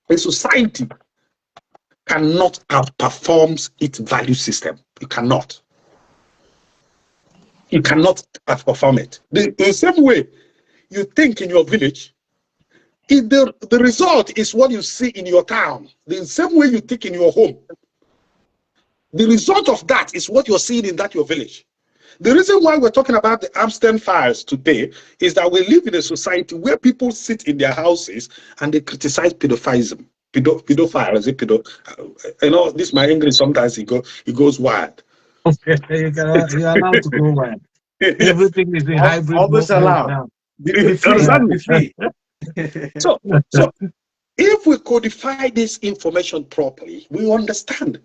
a society cannot outperform its value system. You cannot. You cannot outperform it. The same way you think in your village, if the result is what you see in your town, the same way you think in your home, the result of that is what you're seeing in your village. The reason why we're talking about the Amstel files today is that we live in a society where people sit in their houses and they criticize pedophilism. Pedophile, you know, this my English sometimes it goes wild. You're allowed to go wild. Everything is a hybrid. Always allowed. Be free. So if we codify this information properly, we understand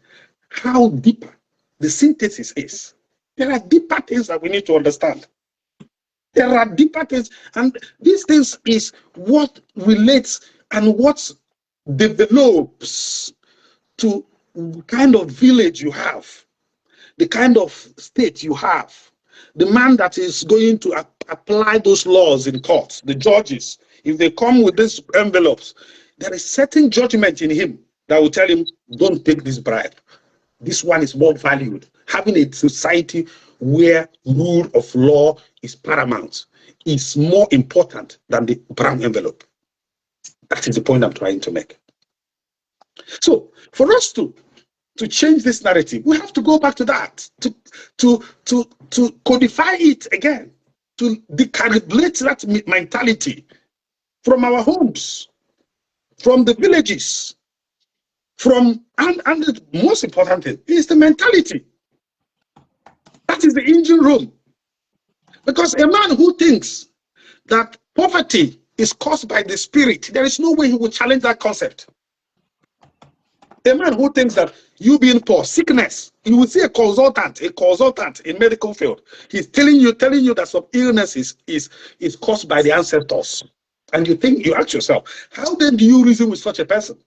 how deep the synthesis is. There are deeper things that we need to understand. There are deeper things, and these things is what relates and what develops to the kind of village you have, the kind of state you have, the man that is going to apply those laws in court, the judges. If they come with these envelopes, there is certain judgment in him that will tell him, don't take this bribe. This one is more valued. Having a society where rule of law is paramount is more important than the brown envelope. That is the point I'm trying to make. So for us to change this narrative, we have to go back to that, to codify it again, to decalibrate that mentality from our homes, from the villages, and the most important thing is the mentality. That is the engine room. Because a man who thinks that poverty is caused by the spirit, there is no way he will challenge that concept. A man who thinks that you being poor, sickness, you will see a consultant in medical field. He's telling you that some illness is caused by the ancestors. And you ask yourself, how then do you reason with such a person?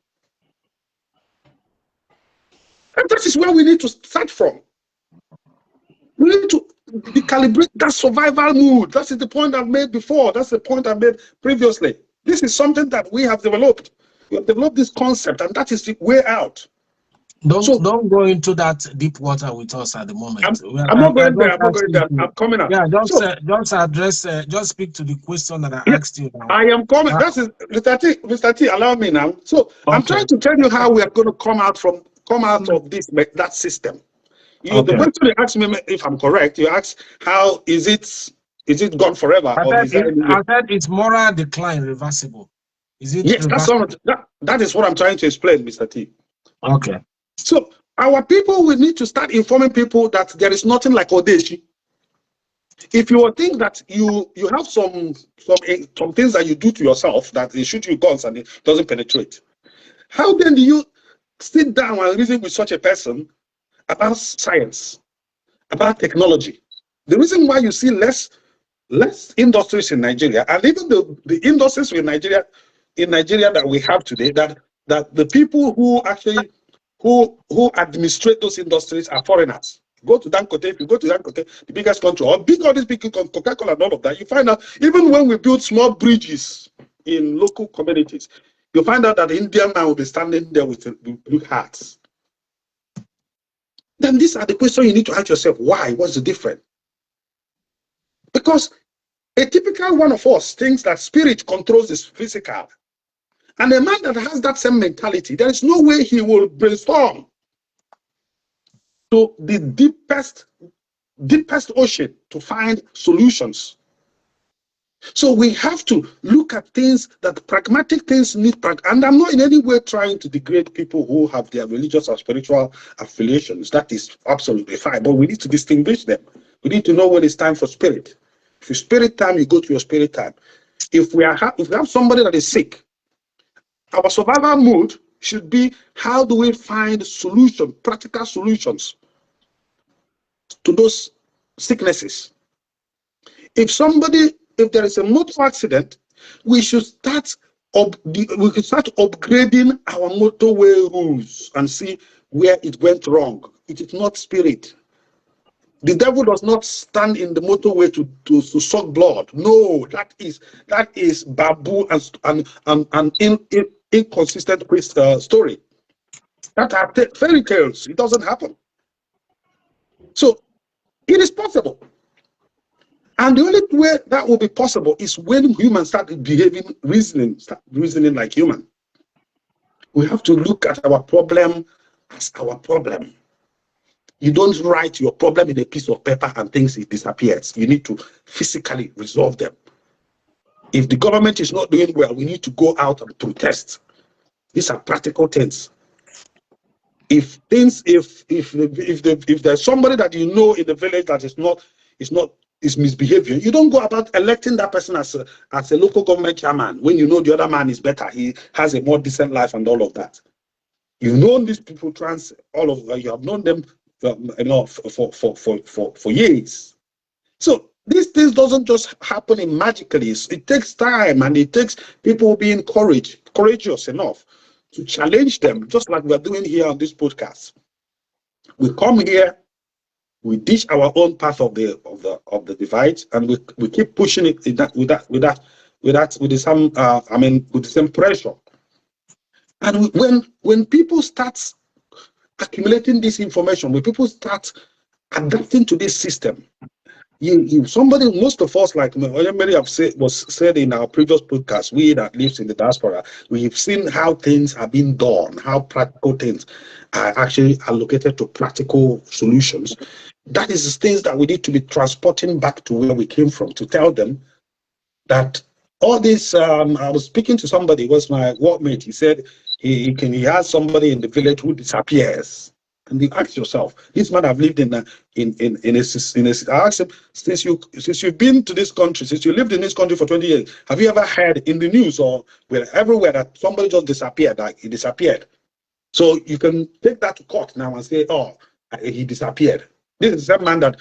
And that is where we need to start from. We need to recalibrate that survival mood. That is the point I've made before. That's the point I made previously. This is something that we have developed. We have developed this concept, and that is the way out. Don't go into that deep water with us at the moment. I'm not going there. I'm coming out. Yeah, just address. Just speak to the question that I asked you now. I am coming. That is Mr. T. Allow me now. So okay. I'm trying to tell you how we are going to come out of that system. The question you asked me, if I'm correct, you asked how is it gone forever? I said it's moral decline reversible. Is it? Yes, that is what I'm trying to explain, Mr. T. Okay. So our people will need to start informing people that there is nothing like Odeshi. If you think that you have some things that you do to yourself that they shoot you guns and it doesn't penetrate, how then do you sit down and reason with such a person about science, about technology? The reason why you see less industries in Nigeria, and even the industries in Nigeria that we have today, that the people who actually who administrate those industries are foreigners. Go to Dangote. If you go to Dangote, the biggest country, or all these big Coca-Cola and all of that, you find out even when we build small bridges in local communities, you find out that the Indian man will be standing there with blue hats. Then these are the questions you need to ask yourself. Why? What's the difference? Because a typical one of us thinks that spirit controls his physical. And a man that has that same mentality, there is no way he will brainstorm to the deepest ocean to find solutions. So we have to look at things that pragmatic things need, and I'm not in any way trying to degrade people who have their religious or spiritual affiliations. That is absolutely fine, but we need to distinguish them. We need to know when it's time for spirit. If it's spirit time, you go to your spirit time. If we have somebody that is sick, Our survival mode should be, how do we find solution, practical solutions to those sicknesses? If there is a motor accident, we should start upgrading our motorway rules and see where it went wrong. It is not spirit. The devil does not stand in the motorway to suck blood. No, that is babu and inconsistent story. That are fairy tales. It doesn't happen. So it is possible. And the only way that will be possible is when humans start reasoning like human. We have to look at our problem as our problem. You don't write your problem in a piece of paper and things it disappears. You need to physically resolve them. If the government is not doing well, we need to go out and protest. These are practical things. If there's somebody that you know in the village that is misbehaving, you don't go about electing that person as a local government chairman when you know the other man is better. He has a more decent life and all of that. You've known these people, you have known them for years. So these things doesn't just happen magically. It takes time, and it takes people being courageous enough to challenge them, just like we're doing here on this podcast. We come here, we dish our own path of the divide, and we keep pushing it with the same pressure. And when people start accumulating this information, when people start adapting to this system, most of us, like many have said in our previous podcast, we that lives in the diaspora, we've seen how things are being done, how practical things are actually allocated to practical solutions. That is the things that we need to be transporting back to where we came from, to tell them that all this. I was speaking to somebody, it was my workmate. He said he has somebody in the village who disappears. And you ask yourself, this man have lived in a I asked him, since you've been to this country, since you lived in this country for 20 years, have you ever heard in the news or everywhere that somebody just disappeared, like he disappeared? So you can take that to court now and say, oh, he disappeared. This is the same man that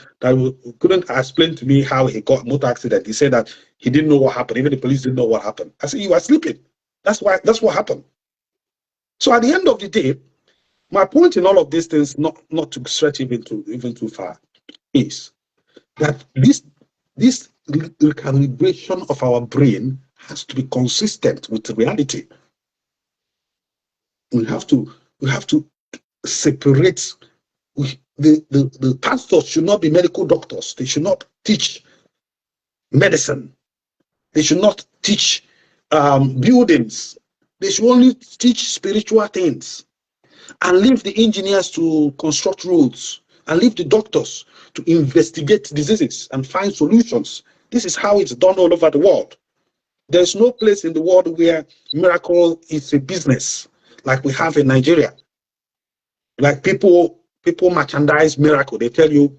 couldn't explain to me how he got motor accident. He said that he didn't know what happened. Even the police didn't know what happened. I said, you are sleeping. That's what happened. So at the end of the day, my point in all of these things, not to stretch even too far, is that this recalibration of our brain has to be consistent with reality. We have to separate. The pastors should not be medical doctors. They should not teach medicine. They should not teach buildings. They should only teach spiritual things. And leave the engineers to construct roads, and leave the doctors to investigate diseases and find solutions. This is how it's done all over the world. There's no place in the world where miracle is a business like we have in Nigeria. Like people merchandise miracle. They tell you,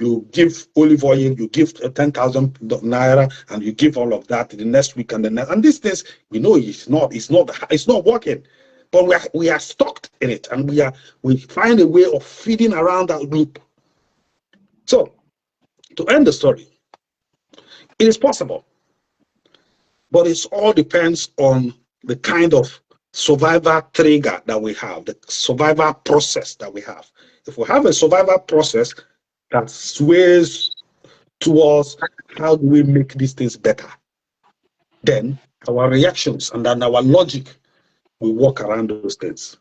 you give olive oil, you give 10,000 naira, and you give all of that the next week and the next. And these things, we know it's not working. But we are stuck in it, and we find a way of feeding around that loop. So, to end the story, it is possible, but it all depends on the kind of survival trigger that we have, the survival process that we have. If we have a survival process that sways towards how do we make these things better, then our reactions and then our logic will walk around those things.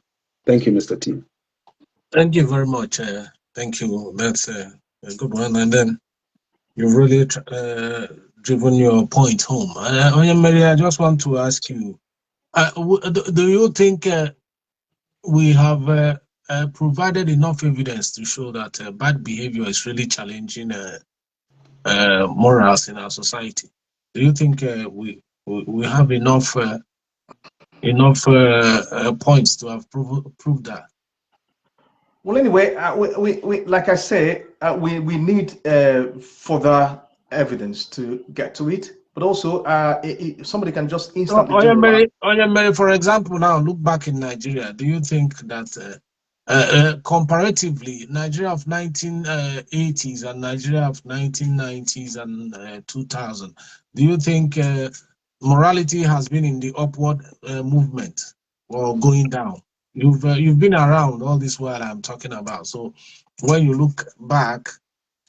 Thank you, Mr. T. Thank you very much. Thank you. That's a good one. And then you've really driven your point home. Mary, I just want to ask you, do you think we have provided enough evidence to show that bad behavior is really challenging morals in our society? Do you think we have enough points to have proved that? Well, anyway, we like I say, we need further evidence to get to it. but also somebody can just So, instantly generalize. Oyemere, for example, now look back in Nigeria. Do you think that comparatively, Nigeria of 1980s and Nigeria of 1990s and 2000, do you think morality has been in the upward movement or going down? You've been around all this while I'm talking about. So when you look back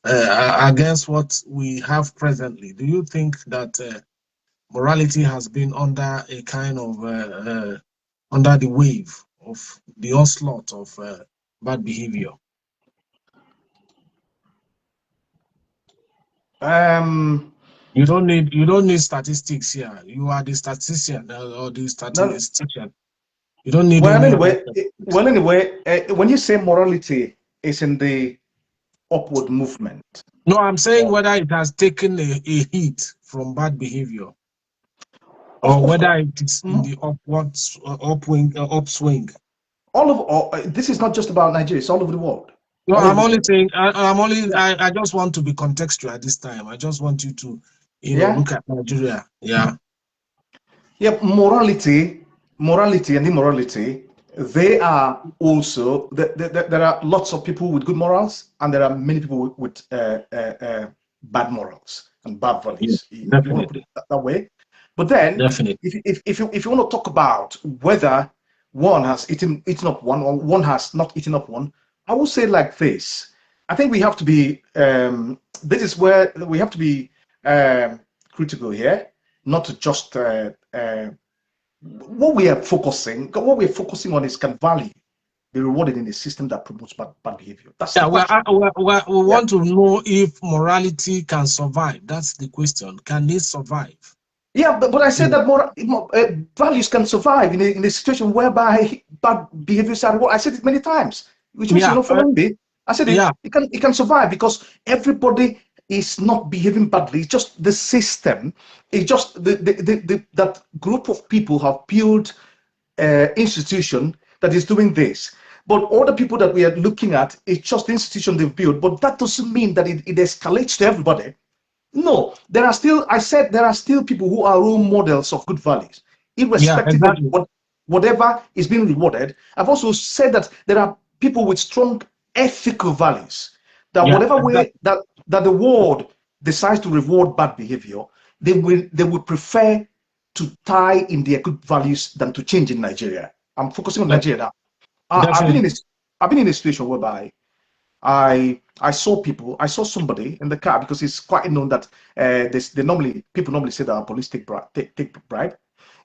against what we have presently, do you think that morality has been under a kind of under the wave of the onslaught of bad behavior? You don't need statistics here. You are the statistician or the No, statistician. You don't need well, any other anyway, when you say morality is in the upward movement. No, I'm saying whether it has taken a hit from bad behavior, or whether it is in the upswing. This is not just about Nigeria; it's all over the world. No, I'm only saying. I just want to be contextual at this time. I just want you to, look at Nigeria. Yeah. Yeah, morality and immorality. They are also there are lots of people with good morals, and there are many people with bad morals and bad values. Yeah, if you want to put it that way. But then, if you want to talk about whether one has eaten up one or one has not eaten up one, I will say like this. I think we have to be. This is where we have to be critical here, not to just what we're focusing on is, can value be rewarded in a system that promotes bad behavior? That's we want to know if morality can survive. That's the question. Can it survive? Yeah, but I said that values can survive in a situation whereby bad behaviors are rewarded. I said it many times, which means you're not following me. I said it can survive because everybody is not behaving badly. It's just the system. It's just that group of people have built institution that is doing this. But other people that we are looking at, it's just the institution they've built. But that doesn't mean that it escalates to everybody. No, there are still people who are role models of good values, irrespective of whatever is being rewarded. I've also said that there are people with strong ethical values, that whatever way that the world decides to reward bad behavior, they will prefer to tie in their good values than to change in Nigeria. I'm focusing on Nigeria now. I've been in a situation whereby I saw somebody in the car, because it's quite known that people normally say that police take bribe.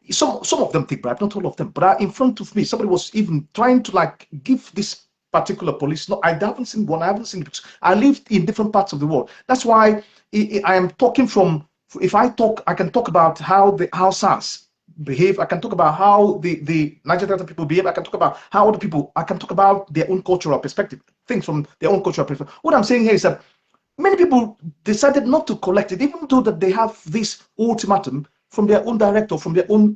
Some of them take bribe, not all of them. But in front of me, somebody was even trying to give this particular police. No, I haven't seen one. I haven't seen it. I lived in different parts of the world. That's why I am talking from. If I talk, I can talk about how SARS behave. I can talk about how the Nigerian people behave. I can talk about how other people. I can talk about their own cultural perspective, things from their own cultural perspective. What I'm saying here is that many people decided not to collect it, even though that they have this ultimatum from their own director, from their own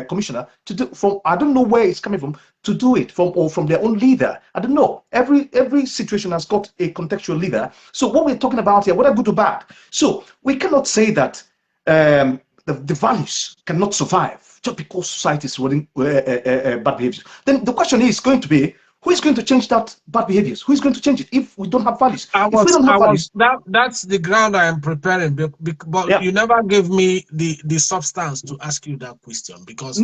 commissioner to do. From I don't know where it's coming from to do it from their own leader. I don't know. Every situation has got a contextual leader. So what we're talking about here, whether good or bad. So we cannot say that the values cannot survive just because society is running bad behaviors. Then the question is going to be, who is going to change that bad behaviors? Who is going to change it if we don't have values? That's the ground I am preparing, but you never gave me the substance to ask you that question, because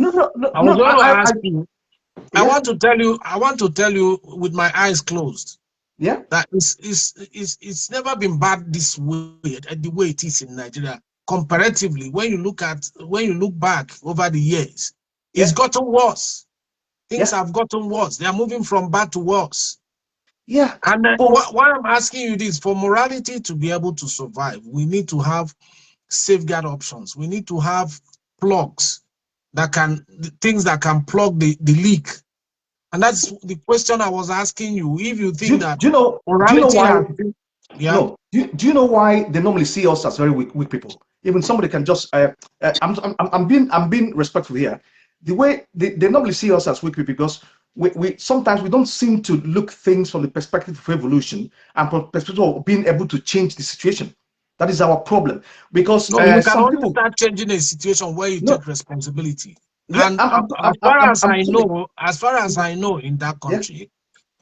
I want to tell you with my eyes closed. Yeah, that it's never been bad this way, the way it is in Nigeria. Comparatively, when you look back over the years, it's gotten worse. Things have gotten worse. They are moving from bad to worse. Yeah. And why I'm asking you this, for morality to be able to survive, we need to have safeguard options. We need to have plugs things that can plug the leak. And that's the question I was asking you. If you think do you know why? No. Do you know why they normally see us as very weak people? Even somebody can just. I'm being respectful here. The way they normally see us as weak people, because we sometimes we don't seem to look things from the perspective of evolution and from the perspective of being able to change the situation. That is our problem. Because No, you can some only people, start changing a situation where you no, take responsibility. yeah, And as far as I know, in that yeah, country,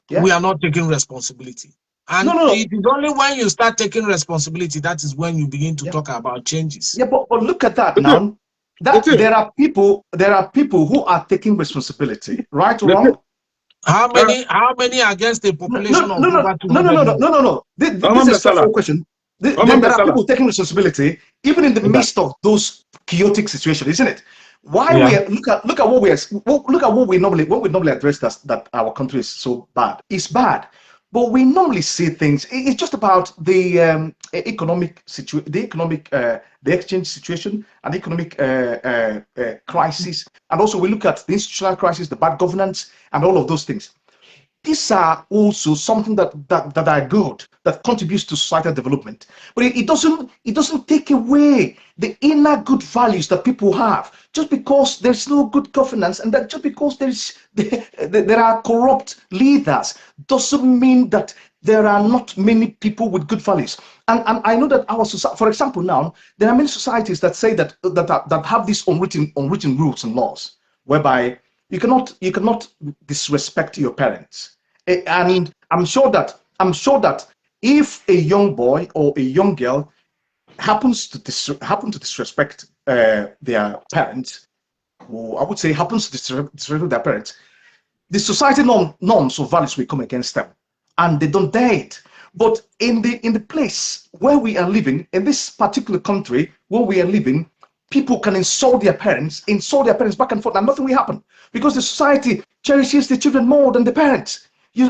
yeah. we are not taking responsibility. No, And no, no. it is only when you start taking responsibility that is when you begin to Yeah, talk about changes. yeah. But look at that The thing, now. the That thing, there are people who are taking responsibility, right or the thing. wrong? How many against a No, no, population of no, no, over no, no, 200 no, no, million? no, no, no. This is a Amam Salah. straightforward question. Amam There are Salah. people taking responsibility, even in the midst of those chaotic situations, isn't it? Why Yeah. we are, look at what we are, look at what we normally address that our country is so bad. It's bad, but we normally see things. It's just about the economic situation, the exchange situation, and economic crisis, and also we look at the institutional crisis, the bad governance, and all of those things. These are also something that are good, that contributes to societal development, but it doesn't take away the inner good values that people have. Just because there's no good governance, and that just because there are corrupt leaders, doesn't mean that there are not many people with good values. And I know that our society, for example, now there are many societies that say that have these unwritten rules and laws, whereby you cannot disrespect your parents. And I'm sure that if a young boy or a young girl happens to disrespect their parents, or I would say happens to disrespect their parents, the society norms or values will come against them, and they don't dare it. But in the place where we are living, in this particular country where we are living, people can insult their parents back and forth, and nothing will happen, because the society cherishes the children more than the parents. You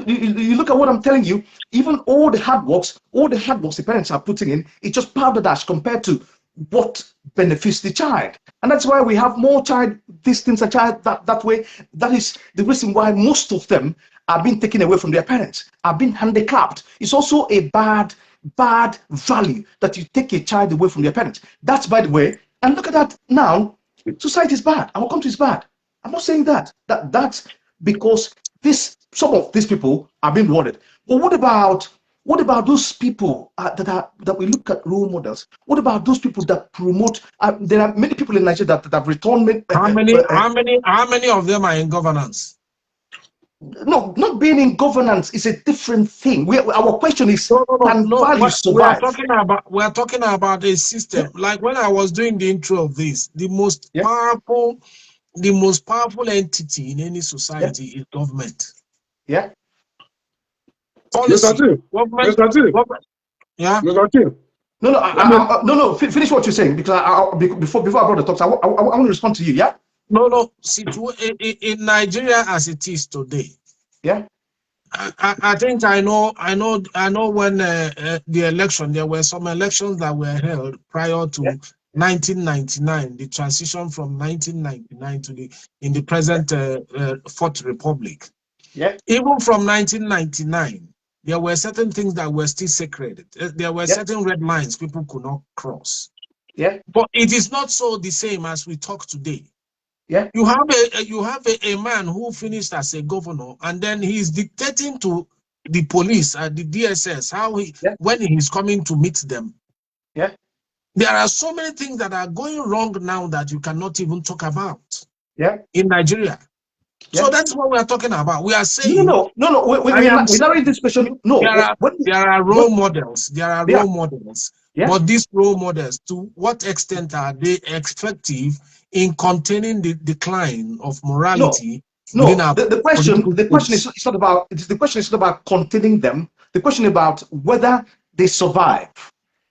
look at what I'm telling you. Even all the hard works the parents are putting in, it's just powder dash compared to what benefits the child. And that's why we have more child distance and child that way. That is the reason why most of them are being taken away from their parents, are being handicapped. It's also a bad value that you take a child away from their parents. That's, by the way, and look at that now. Society is bad. Our country is bad. I'm not saying that's because some of these people are being rewarded. But what about those people that we look at role models? What about those people that promote? There are many people in Nigeria that have returned. How many of them are in governance? No, not being in governance is a different thing. Our question is, can No. values We are survive? talking about a system. Like when I was doing the intro of this, the most powerful entity in any society is government. Yeah. Policy. Mr. T. Yeah. Mr. T. No. Finish what you're saying, because before I brought the talks, I want to respond to you. Yeah. No. In Nigeria as it is today. Yeah. I think I know when the election, there were some elections that were held prior to 1999, the transition from 1999 to in the present Fourth Republic. Yeah. Even from 1999, there were certain things that were still sacred. There were certain red lines people could not cross. Yeah. But it is not so the same as we talk today. Yeah. You have a man who finished as a governor, and then he's dictating to the police and the DSS when he's coming to meet them. Yeah. There are so many things that are going wrong now that you cannot even talk about. Yeah. In Nigeria. Yeah. So that's what we are talking about. We are saying no. We're not in this question. No. There are role models. There are role models. Yeah. But these role models, to what extent are they effective in containing the decline of morality? No. The question is not about containing them. The question about whether they survive.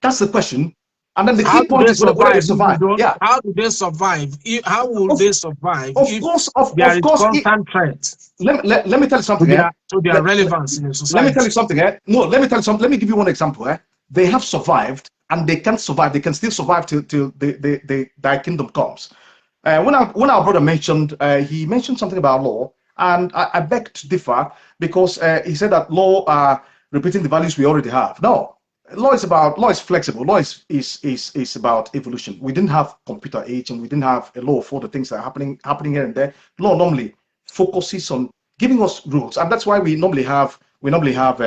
That's the question. And then the key point is whether they survive. Yeah. How do they survive? How will they survive if there is constant threat? Let me tell you something. To their relevance in the society. Let me tell you something. No, let me tell you something. Let me give you one example. They have survived, and they can survive. They can still survive till their kingdom comes. When our brother mentioned, he mentioned something about law, and I beg to differ, because he said that law are repeating the values we already have. No. Law is flexible. Law is about evolution. We didn't have computer age, and we didn't have a law for the things that are happening here and there. Law normally focuses on giving us rules, and that's why we normally have we normally have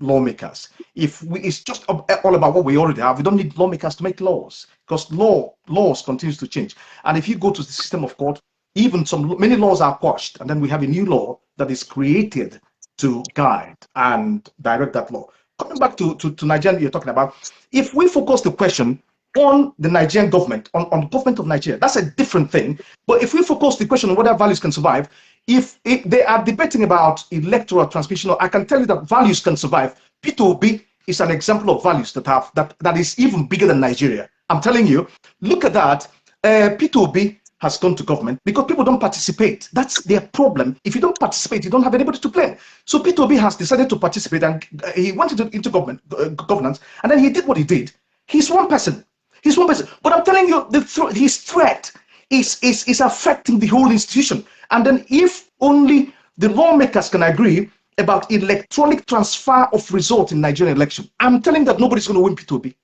lawmakers. If it's just all about what we already have, we don't need lawmakers to make laws, because laws continues to change. And if you go to the system of court, even many laws are quashed, and then we have a new law that is created to guide and direct that law. Coming back to Nigeria, you're talking about, if we focus the question on the Nigerian government, on the government of Nigeria, that's a different thing. But if we focus the question on whether values can survive, if they are debating about electoral transmission, I can tell you that values can survive. P2B is an example of values that is even bigger than Nigeria. I'm telling you, look at that. P2B has gone to government because people don't participate. That's their problem. If you don't participate, you don't have anybody to blame. So P2B has decided to participate, and he went into governance, and then he did what he did. He's one person. He's one person. But I'm telling you, his threat is affecting the whole institution. And then if only the lawmakers can agree about electronic transfer of result in Nigerian election, I'm telling you that nobody's going to win P2B.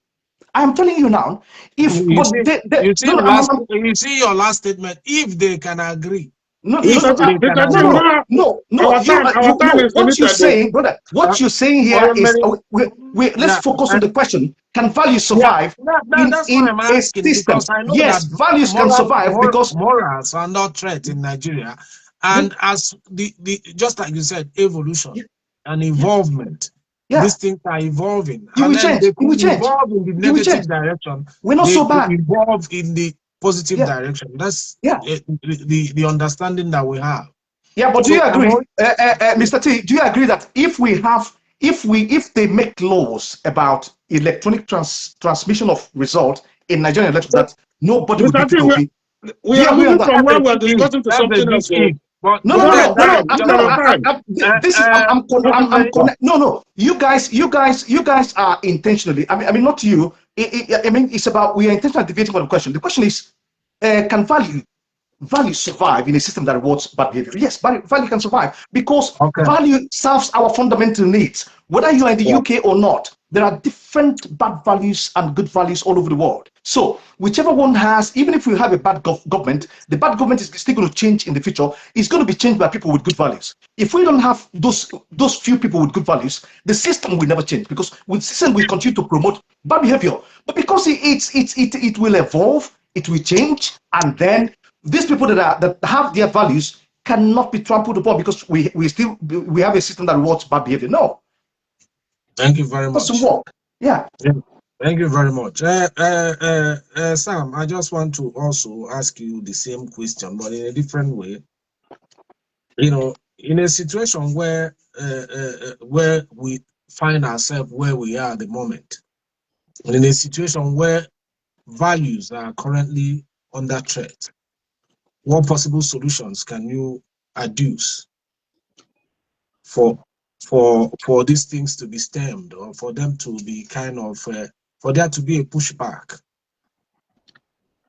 I'm telling you now. You see your last statement. If they can agree. What you're saying, brother, what you're saying here is, let's focus on the question: can values survive in a system? Yes, values can survive because morals are not threat in Nigeria, and as just like you said, evolution and involvement. These things are evolving. You will change. Evolve in the negative direction. We're not so bad. Evolve in the positive direction. That's the understanding that we have. Yeah, but do you agree, Mr. T? Do you agree that if they make laws about electronic transmission of results in Nigerian elections, that nobody will be P2B? We are moving from where we're discussing to something else. No. You guys are intentionally. I mean, not you. I mean, it's about, we are intentionally debating on the question. The question is, can value survive in a system that rewards bad behavior? Yes, value can survive because value serves our fundamental needs. Whether you are in the UK or not, there are different bad values and good values all over the world. So whichever one has, even if we have a bad government, the bad government is still going to change in the future. It's going to be changed by people with good values. If we don't have those few people with good values, the system will never change, because with the system we continue to promote bad behavior. But because it will evolve, it will change, and then these people that have their values cannot be trampled upon because we have a system that rewards bad behavior. No. Thank you very much. Doesn't work. Yeah. Thank you very much. Sam, I just want to also ask you the same question, but in a different way. You know, in a situation where we find ourselves where we are at the moment, and in a situation where values are currently under threat, what possible solutions can you adduce for these things to be stemmed, or for them to be kind of for there to be a pushback?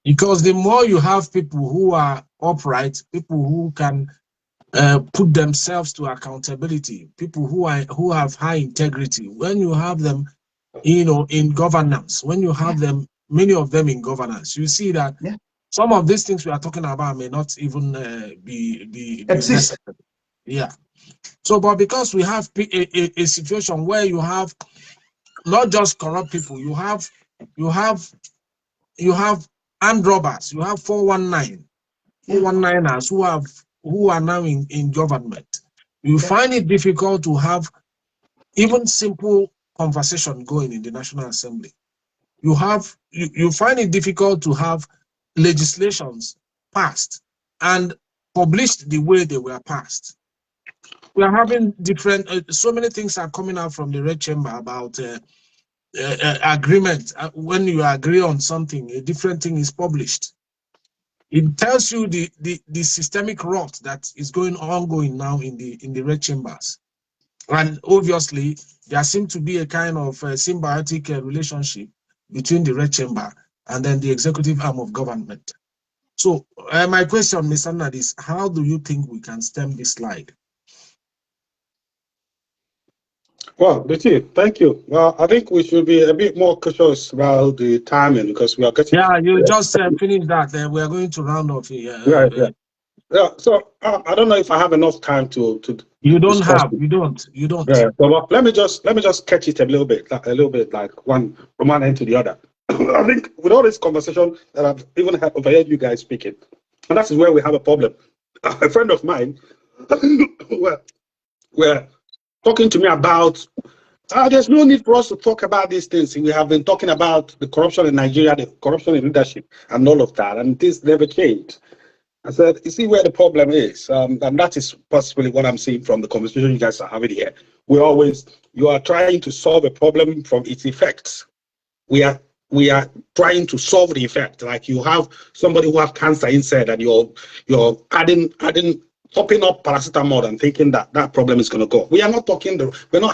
Because the more you have people who are upright, people who can put themselves to accountability, people who have high integrity, when you have them, you know, in governance, when you have them, many of them in governance, you see that some of these things we are talking about may not even be necessary. Yeah. So, but because we have a situation where you have not just corrupt people, you have armed robbers, you have 419ers who are now in government. You find it difficult to have even simple conversation going in the National Assembly. You find it difficult to have legislations passed and published the way they were passed. We are having different, so many things are coming out from the Red Chamber about agreement. When you agree on something, a different thing is published. It tells you the systemic rot that is ongoing now in the Red Chambers. And obviously, there seems to be a kind of symbiotic relationship between the Red Chamber and then the executive arm of government. So my question, Mr. Nad, is how do you think we can stem this slide? Well, BT, thank you. Well, I think we should be a bit more cautious about the timing because we are getting... Yeah, you just finished that. We are going to round off here. Right. So I don't know if I have enough time to You don't have. discussing. You don't. You don't. Yeah. So let me just catch it a little bit like one from one end to the other. I think with all this conversation that I've even overheard you guys speaking, and that is where we have a problem. A friend of mine were talking to me about there's no need for us to talk about these things. We have been talking about the corruption in Nigeria, the corruption in leadership, and all of that, and this never changed. I said, you see where the problem is, and that is possibly what I'm seeing from the conversation you guys are having here. You are trying to solve a problem from its effects. We are trying to solve the effect. Like you have somebody who have cancer inside, and you're adding topping up paracetamol and thinking that that problem is going to go. We're not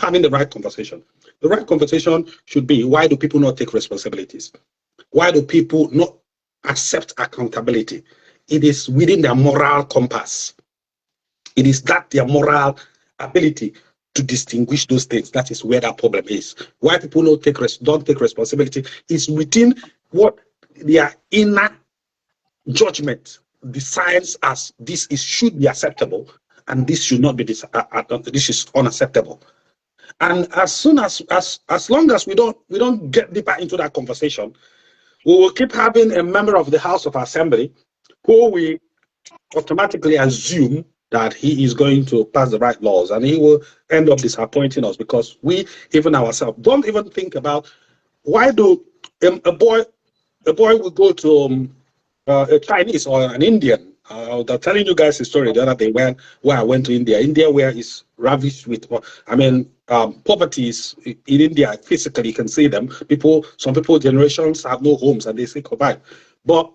having the right conversation. The right conversation should be, why do people not take responsibilities? Why do people not accept accountability? It is within their moral compass. It is that their moral ability to distinguish those things. That is where that problem is. Why people don't take responsibility is within what their inner judgment decides as should be acceptable, and this should not be this is unacceptable. And as long as we don't get deeper into that conversation, we will keep having a member of the House of Assembly who we automatically assume that he is going to pass the right laws, and he will end up disappointing us because we, even ourselves, don't even think about why do a boy will go to a Chinese or an Indian. I was telling you guys a story the other day where I went to India, where it's ravished with, poverty is in India. Physically, you can see them. Some people generations have no homes and they still survive. But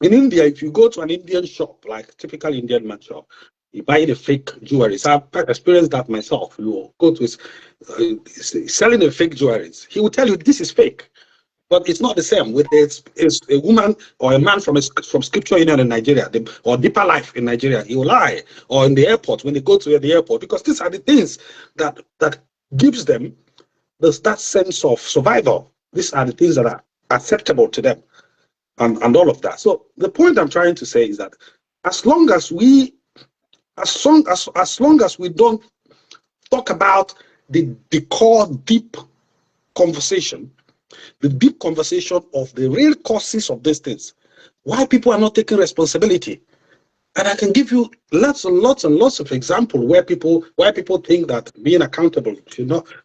in India, if you go to an Indian shop, like typical Indian man shop, you buy the fake jewelry. So I've experienced that myself. You go to selling the fake jewelries. He will tell you this is fake, but it's not the same. With it's a woman or a man from Scripture Union in Nigeria or Deeper Life in Nigeria, he will lie. Or in the airport, when they go to the airport, because these are the things that gives them that sense of survival. These are the things that are acceptable to them. And all of that. So the point I'm trying to say is that as long as we don't talk about the core deep conversation, the deep conversation of the real causes of these things, why people are not taking responsibility. And I can give you lots and lots and lots of examples why people think that being accountable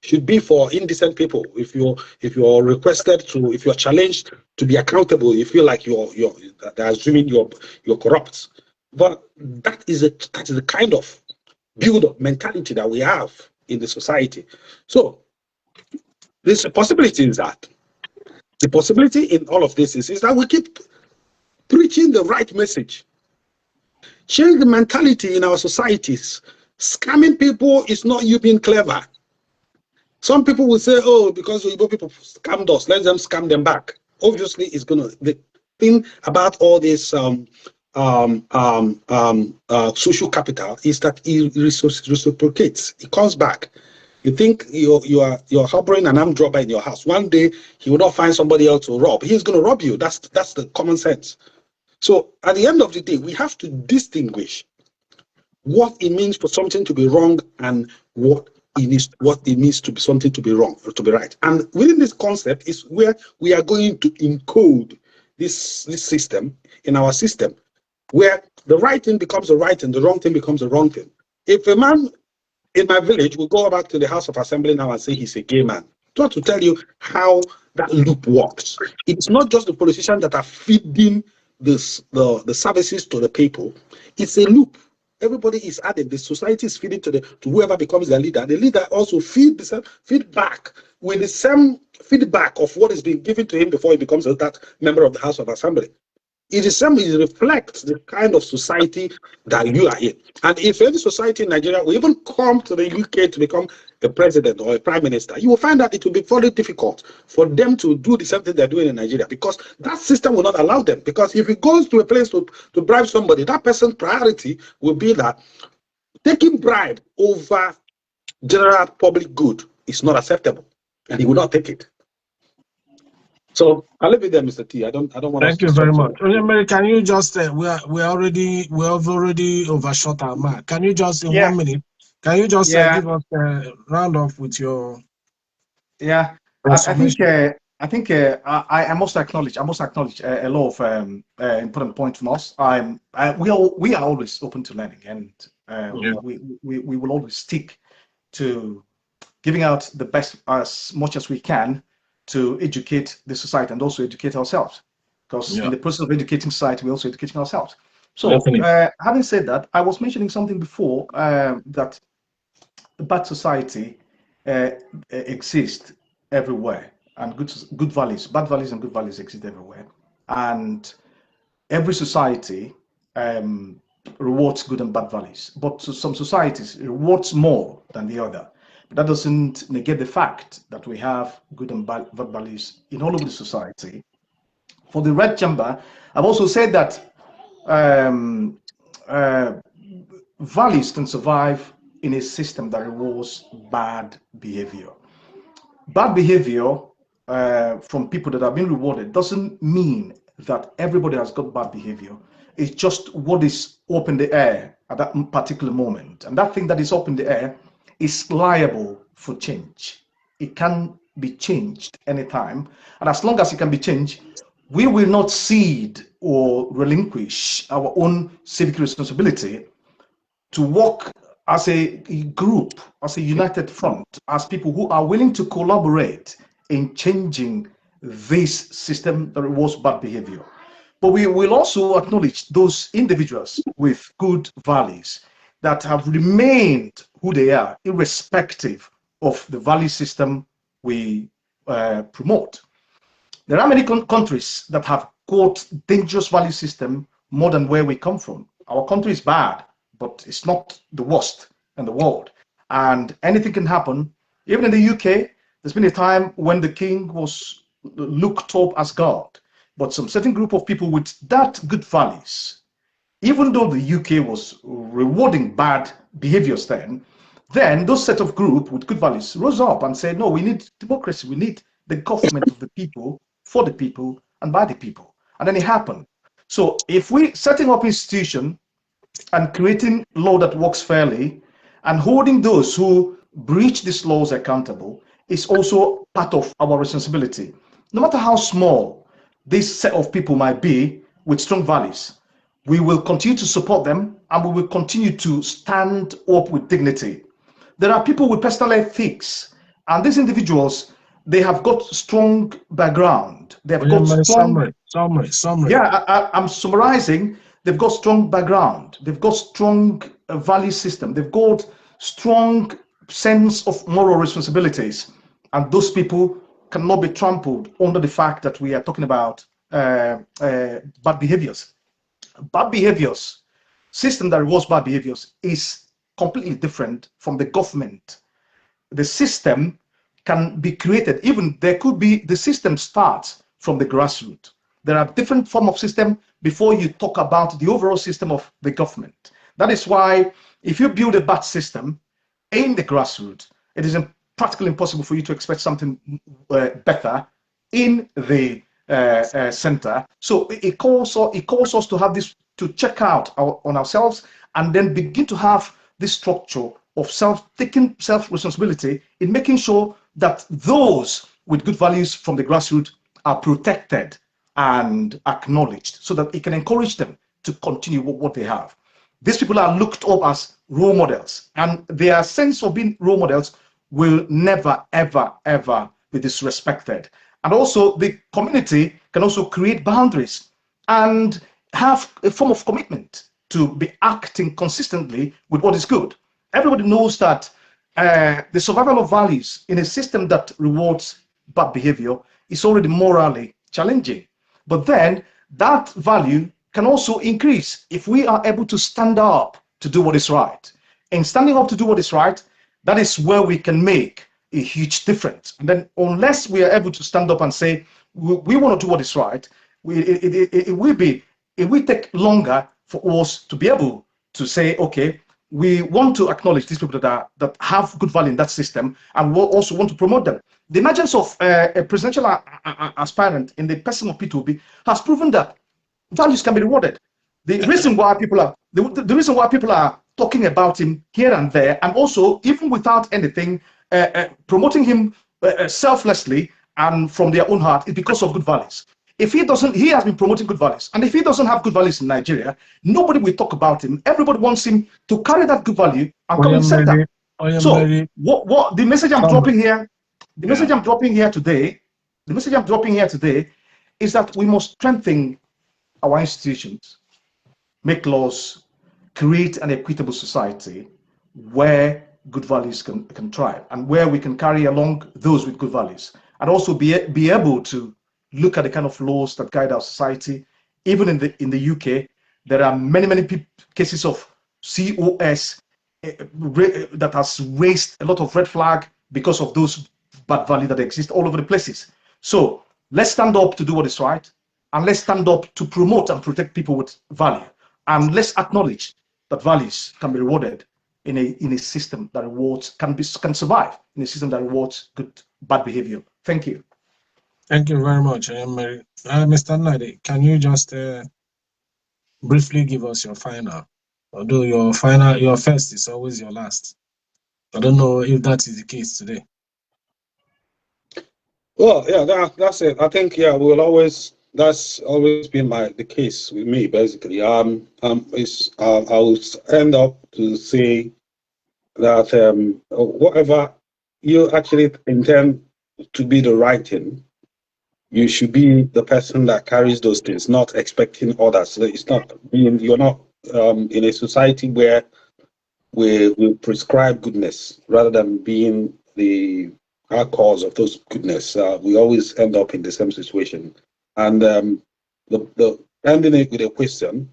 should be for indecent people. If you're challenged to be accountable, you feel like they're assuming you're corrupt. But that is the kind of build-up mentality that we have in the society. So there's a possibility in that. The possibility in all of this is that we keep preaching the right message. Change the mentality in our societies. Scamming people is not you being clever. Some people will say, oh, because Igbo people scammed us, let them scam them back. Obviously, the thing about all this social capital is that it reciprocates. It comes back. You think you're harboring an armed robber in your house. One day, he will not find somebody else to rob. He's going to rob you. That's the common sense. So at the end of the day, we have to distinguish what it means for something to be wrong and what it means to be something to be wrong or to be right. And within this concept is where we are going to encode this system in our system, where the right thing becomes the right thing, the wrong thing becomes the wrong thing. If a man in my village will go back to the House of Assembly now and say he's a gay man, just to tell you how that loop works. It's not just the politicians that are feeding the services to the people. It's a loop. Everybody is added. The society is feeding to whoever becomes the leader. The leader also feedback with the same feedback of what is being given to him before he becomes that member of the House of Assembly. It reflects the kind of society that you are in. And if any society in Nigeria will even come to the UK to become a president or a prime minister, you will find that it will be very difficult for them to do the same thing they're doing in Nigeria, because that system will not allow them. Because if it goes to a place to bribe somebody, that person's priority will be that taking bribe over general public good is not acceptable, and he will not take it. So I'll leave it there, Mr. T. I don't want. Thank you very much. Mary, can you just we have already overshot our mark. Can you just in 1 minute Can you just Yeah, give us a round off with your yeah. summation? I think I must acknowledge a lot of important points from us. We are always open to learning, and Yeah. we will always stick to giving out the best as much as we can to educate the society and also educate ourselves. Because in Yeah. the process of educating society, we're also educating ourselves. So, Definitely. having said that, I was mentioning something before that bad society exists everywhere, and good values, bad values, and good values exist everywhere, and every society um, rewards good and bad values, but some societies rewards more than the other. But that doesn't negate the fact that we have good and bad values in all over the society. For the red chamber, I've also said that um, uh, values can survive in a system that rewards bad behavior. Bad behavior from people that have been rewarded doesn't mean that everybody has got bad behavior. It's just what is up in the air at that particular moment. And that thing that is up in the air is liable for change. It can be changed anytime. And as long as it can be changed, we will not cede or relinquish our own civic responsibility to work as a group, as a united front, as people who are willing to collaborate in changing this system that rewards bad behavior. But we will also acknowledge those individuals with good values that have remained who they are, irrespective of the value system we promote. There are many countries that have got dangerous value system more than where we come from. Our country is bad, but it's not the worst in the world. And anything can happen. Even in the UK, there's been a time when the king was looked up as God. But some certain group of people with that good values, even though the UK was rewarding bad behaviors then those set of group with good values rose up and said, no, we need democracy. We need the government of the people, for the people, and by the people. And then it happened. So if we setting up institution and creating law that works fairly and holding those who breach these laws accountable is also part of our responsibility. No matter how small this set of people might be with strong values, we will continue to support them and we will continue to stand up with dignity. There are people with personal ethics, and these individuals, they have got strong background. They have got strong, Summary. yeah, I'm summarizing. They've got strong background. They've got strong value system. They've got strong sense of moral responsibilities. And those people cannot be trampled under the fact that we are talking about bad behaviors. Bad behaviors, system that rewards bad behaviors is completely different from the government. The system can be created, even there could be, the system starts from the grassroots. There are different form of system before you talk about the overall system of the government. That is why if you build a bad system in the grassroots, it is practically impossible for you to expect something better in the center. So it calls us to have this, to check out on ourselves and then begin to have this structure of taking self-responsibility in making sure that those with good values from the grassroots are protected and acknowledged so that it can encourage them to continue what they have. These people are looked up as role models, and their sense of being role models will never, ever, ever be disrespected. And also the community can also create boundaries and have a form of commitment to be acting consistently with what is good. Everybody knows that the survival of values in a system that rewards bad behavior is already morally challenging. But then that value can also increase if we are able to stand up to do what is right. In standing up to do what is right, that is where we can make a huge difference. And then unless we are able to stand up and say, we want to do what is right, it will take longer for us to be able to say, okay, we want to acknowledge these people that have good value in that system, and we also want to promote them. The emergence of a presidential aspirant in the person of P2B has proven that values can be rewarded. The reason why people are the reason why people are talking about him here and there, and also even without anything, promoting him selflessly and from their own heart, is because of good values. If he doesn't, he has been promoting good values. And if he doesn't have good values in Nigeria, nobody will talk about him. Everybody wants him to carry that good value and come in the center. So what the message I'm dropping here, the message I'm dropping here today is that we must strengthen our institutions, make laws, create an equitable society where good values can thrive, and where we can carry along those with good values, and also be able to look at the kind of laws that guide our society. Even in the UK, there are many cases of COS that has raised a lot of red flag because of those bad values that exist all over the places. So let's stand up to do what is right, and let's stand up to promote and protect people with value, and let's acknowledge that values can be rewarded in a system that rewards, can survive in a system that rewards bad behavior. Thank you. Thank you very much, Mary. Mr. Nadi, can you just briefly give us your final? Although your first is always your last. I don't know if that is the case today. Well, yeah, that's it. I think, yeah, that's always been the case with me, basically. I will end up to say that whatever you actually intend to be the right thing, you should be the person that carries those things, not expecting others. So you're not in a society where we prescribe goodness rather than being our cause of those goodness. We always end up in the same situation. And the ending it with a question: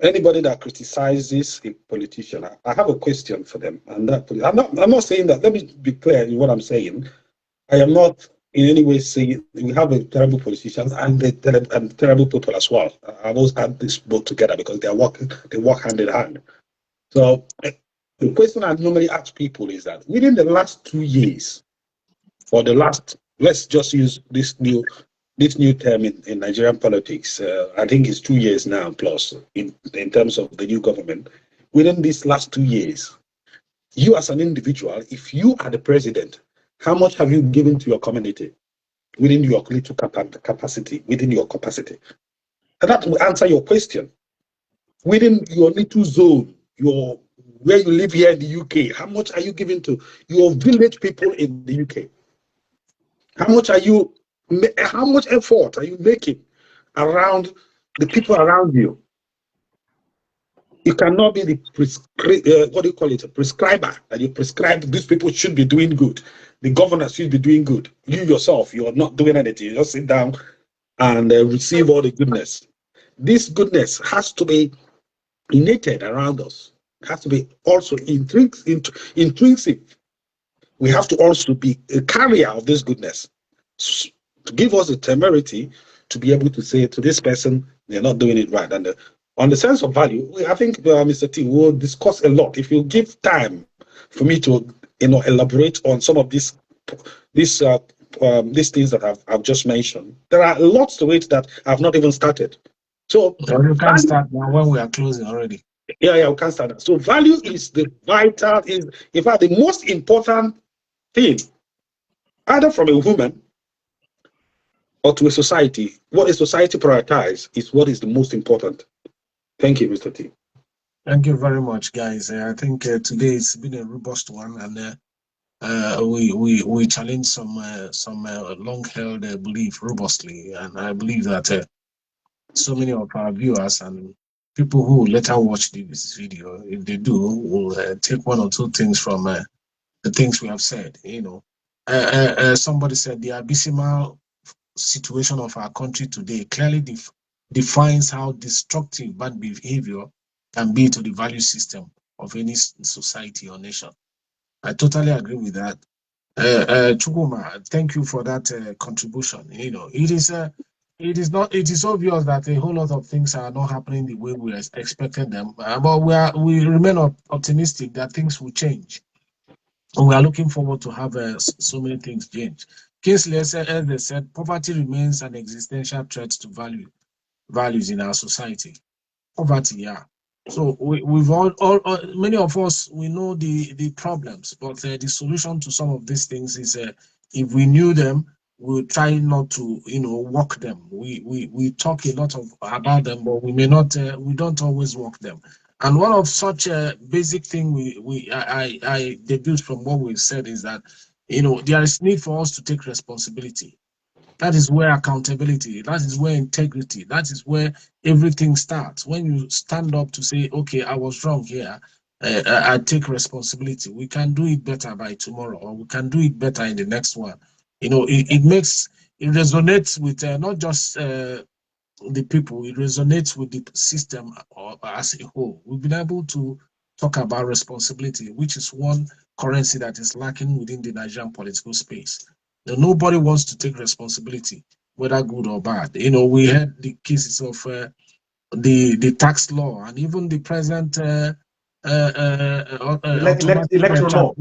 anybody that criticizes a politician, I have a question for them. And I'm not saying that. Let me be clear in what I'm saying. I am not in any way saying we have a terrible politicians and terrible people as well. I've always had this both together because they work hand in hand. So the question I normally ask people is that within the last 2 years, or let's just use this new term in Nigerian politics. I think it's 2 years now plus in terms of the new government. Within these last 2 years, you as an individual, if you are the president, how much have you given to your community within your little capacity, within your capacity? And that will answer your question. Within your little zone, where you live here in the UK, how much are you giving to your village people in the UK? How much effort are you making around the people around you? You cannot be the prescriber, and you prescribe these people should be doing good. The governor should be doing good. You yourself, you are not doing anything. You just sit down and receive all the goodness. This goodness has to be innate around us. It has to be also intrinsic. We have to also be a carrier of this goodness to give us the temerity to be able to say to this person, they're not doing it right. And on the sense of value, I think Mr. T will discuss a lot. If you give time for me to, elaborate on some of these things that I've just mentioned, there are lots to it that I've not even started. So you can start now when we are closing already. Yeah, we can start that. So value is the vital, is in fact the most important thing, either from a woman or to a society. What a society prioritizes is what is the most important. Thank you, Mr. T. Thank you very much, guys. I think today it's been a robust one, and we challenge some long-held belief robustly, and I believe that so many of our viewers and people who later watch this video, if they do, will take one or two things from the things we have said. Somebody said the abysmal situation of our country today clearly defines how destructive bad behavior can be to the value system of any society or nation. I totally agree with that. Chukuma, thank you for that contribution. It is obvious that a whole lot of things are not happening the way we expected them, but we remain optimistic that things will change. And we are looking forward to have so many things change. Kingsley, as they said, poverty remains an existential threat to values in our society. Poverty, yeah. So we've all many of us, we know the problems, but the solution to some of these things is if we knew them, we'll try not to, work them. We talk a lot about them, but we may not, we don't always work them. And one of such a basic thing I deduce from what we've said is that, there is need for us to take responsibility. That is where accountability, that is where integrity, that is where everything starts. When you stand up to say, okay, I was wrong here, I take responsibility. We can do it better by tomorrow, or we can do it better in the next one. It resonates with not just the people, it resonates with the system as a whole. We've been able to talk about responsibility, which is one currency that is lacking within the Nigerian political space. Nobody wants to take responsibility, whether good or bad. We had the cases of the tax law and even the present electoral law.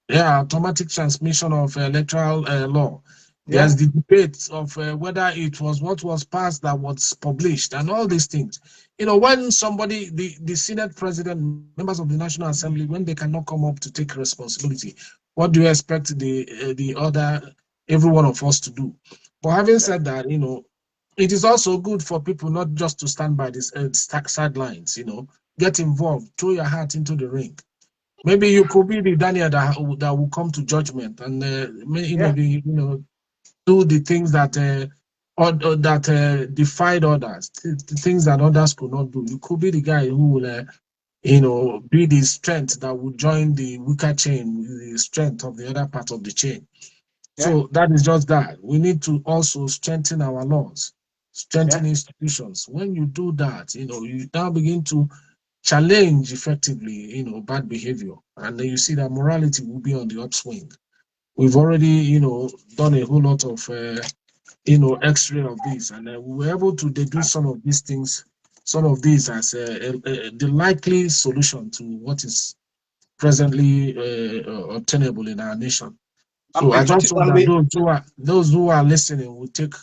Yeah, automatic transmission of electoral law. There's the debate of whether it was what was passed that was published and all these things. When somebody, the Senate president, members of the National Assembly, when they cannot come up to take responsibility, what do you expect the other, every one of us to do? But having said that, it is also good for people not just to stand by these sidelines, get involved, throw your heart into the ring. Maybe you could be the Daniel that will come to judgment and maybe do the things that defied others, the things that others could not do. You could be the guy who will, be the strength that will join the weaker chain with the strength of the other part of the chain. So that is just that. We need to also strengthen our laws, strengthen institutions. When you do that, you now begin to challenge effectively, bad behavior. And then you see that morality will be on the upswing. We've already, done a whole lot of, X-ray of this, and we were able to deduce some of these things, some of these as the likely solution to what is presently obtainable in our nation. So I just hope that those who are listening will take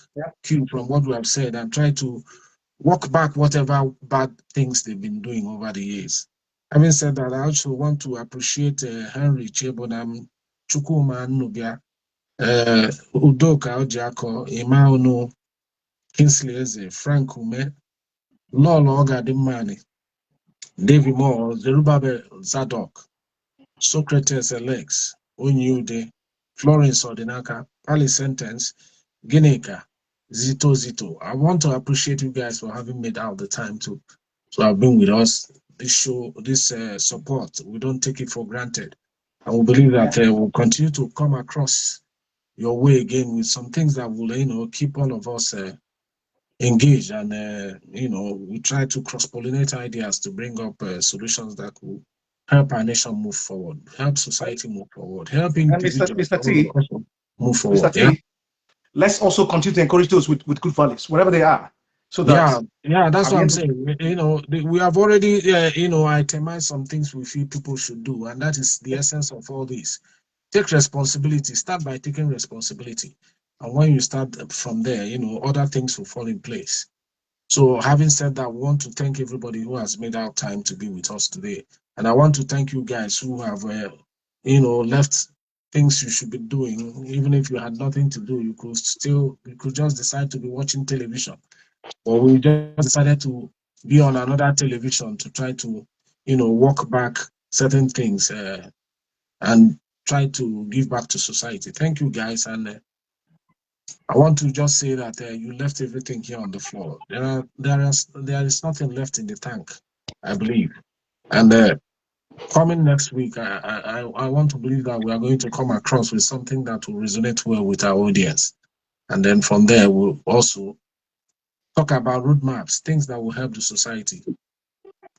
cue from what we have said and try to walk back whatever bad things they've been doing over the years. Having said that, I also want to appreciate Henry Chebonam, Chukwuma Nubia, Udoka Ojako, Imauno, Kingsley Eze, Frank Ume, Lolo Ogadimani, David Moore, Zerubbabel Zadok, Socrates Alex, Onyude, Florence Ordinaka, Pali Sentence, Gineka, Zito. I want to appreciate you guys for having made out the time to have been with us. This show, this support, we don't take it for granted. And we believe that we'll continue to come across your way again with some things that will, keep all of us engaged. And, we try to cross-pollinate ideas to bring up solutions that will help our nation move forward, help society move forward, help individuals move forward. Mr. T, let's also continue to encourage those with good values, whatever they are. So that that's what I'm saying. We have already, itemized some things we feel people should do, and that is the essence of all this. Take responsibility. Start by taking responsibility, and when you start from there, other things will fall in place. So, having said that, we want to thank everybody who has made out time to be with us today, and I want to thank you guys who have, left things you should be doing. Even if you had nothing to do, you could just decide to be watching television. But we just decided to be on another television to try to, walk back certain things and try to give back to society. Thank you, guys. And I want to just say that you left everything here on the floor. There is nothing left in the tank, I believe. And coming next week, I want to believe that we are going to come across with something that will resonate well with our audience. And then from there, we'll also talk about roadmaps, things that will help the society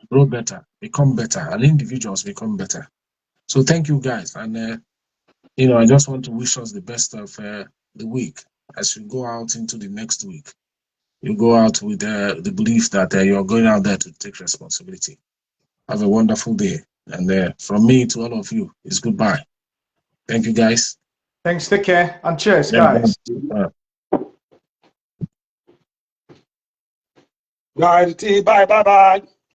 grow better, become better, and individuals become better. So thank you, guys. And, I just want to wish us the best of the week as you go out into the next week. You go out with the belief that you're going out there to take responsibility. Have a wonderful day. And from me to all of you, it's goodbye. Thank you, guys. Thanks. Take care. And cheers, guys. Bye.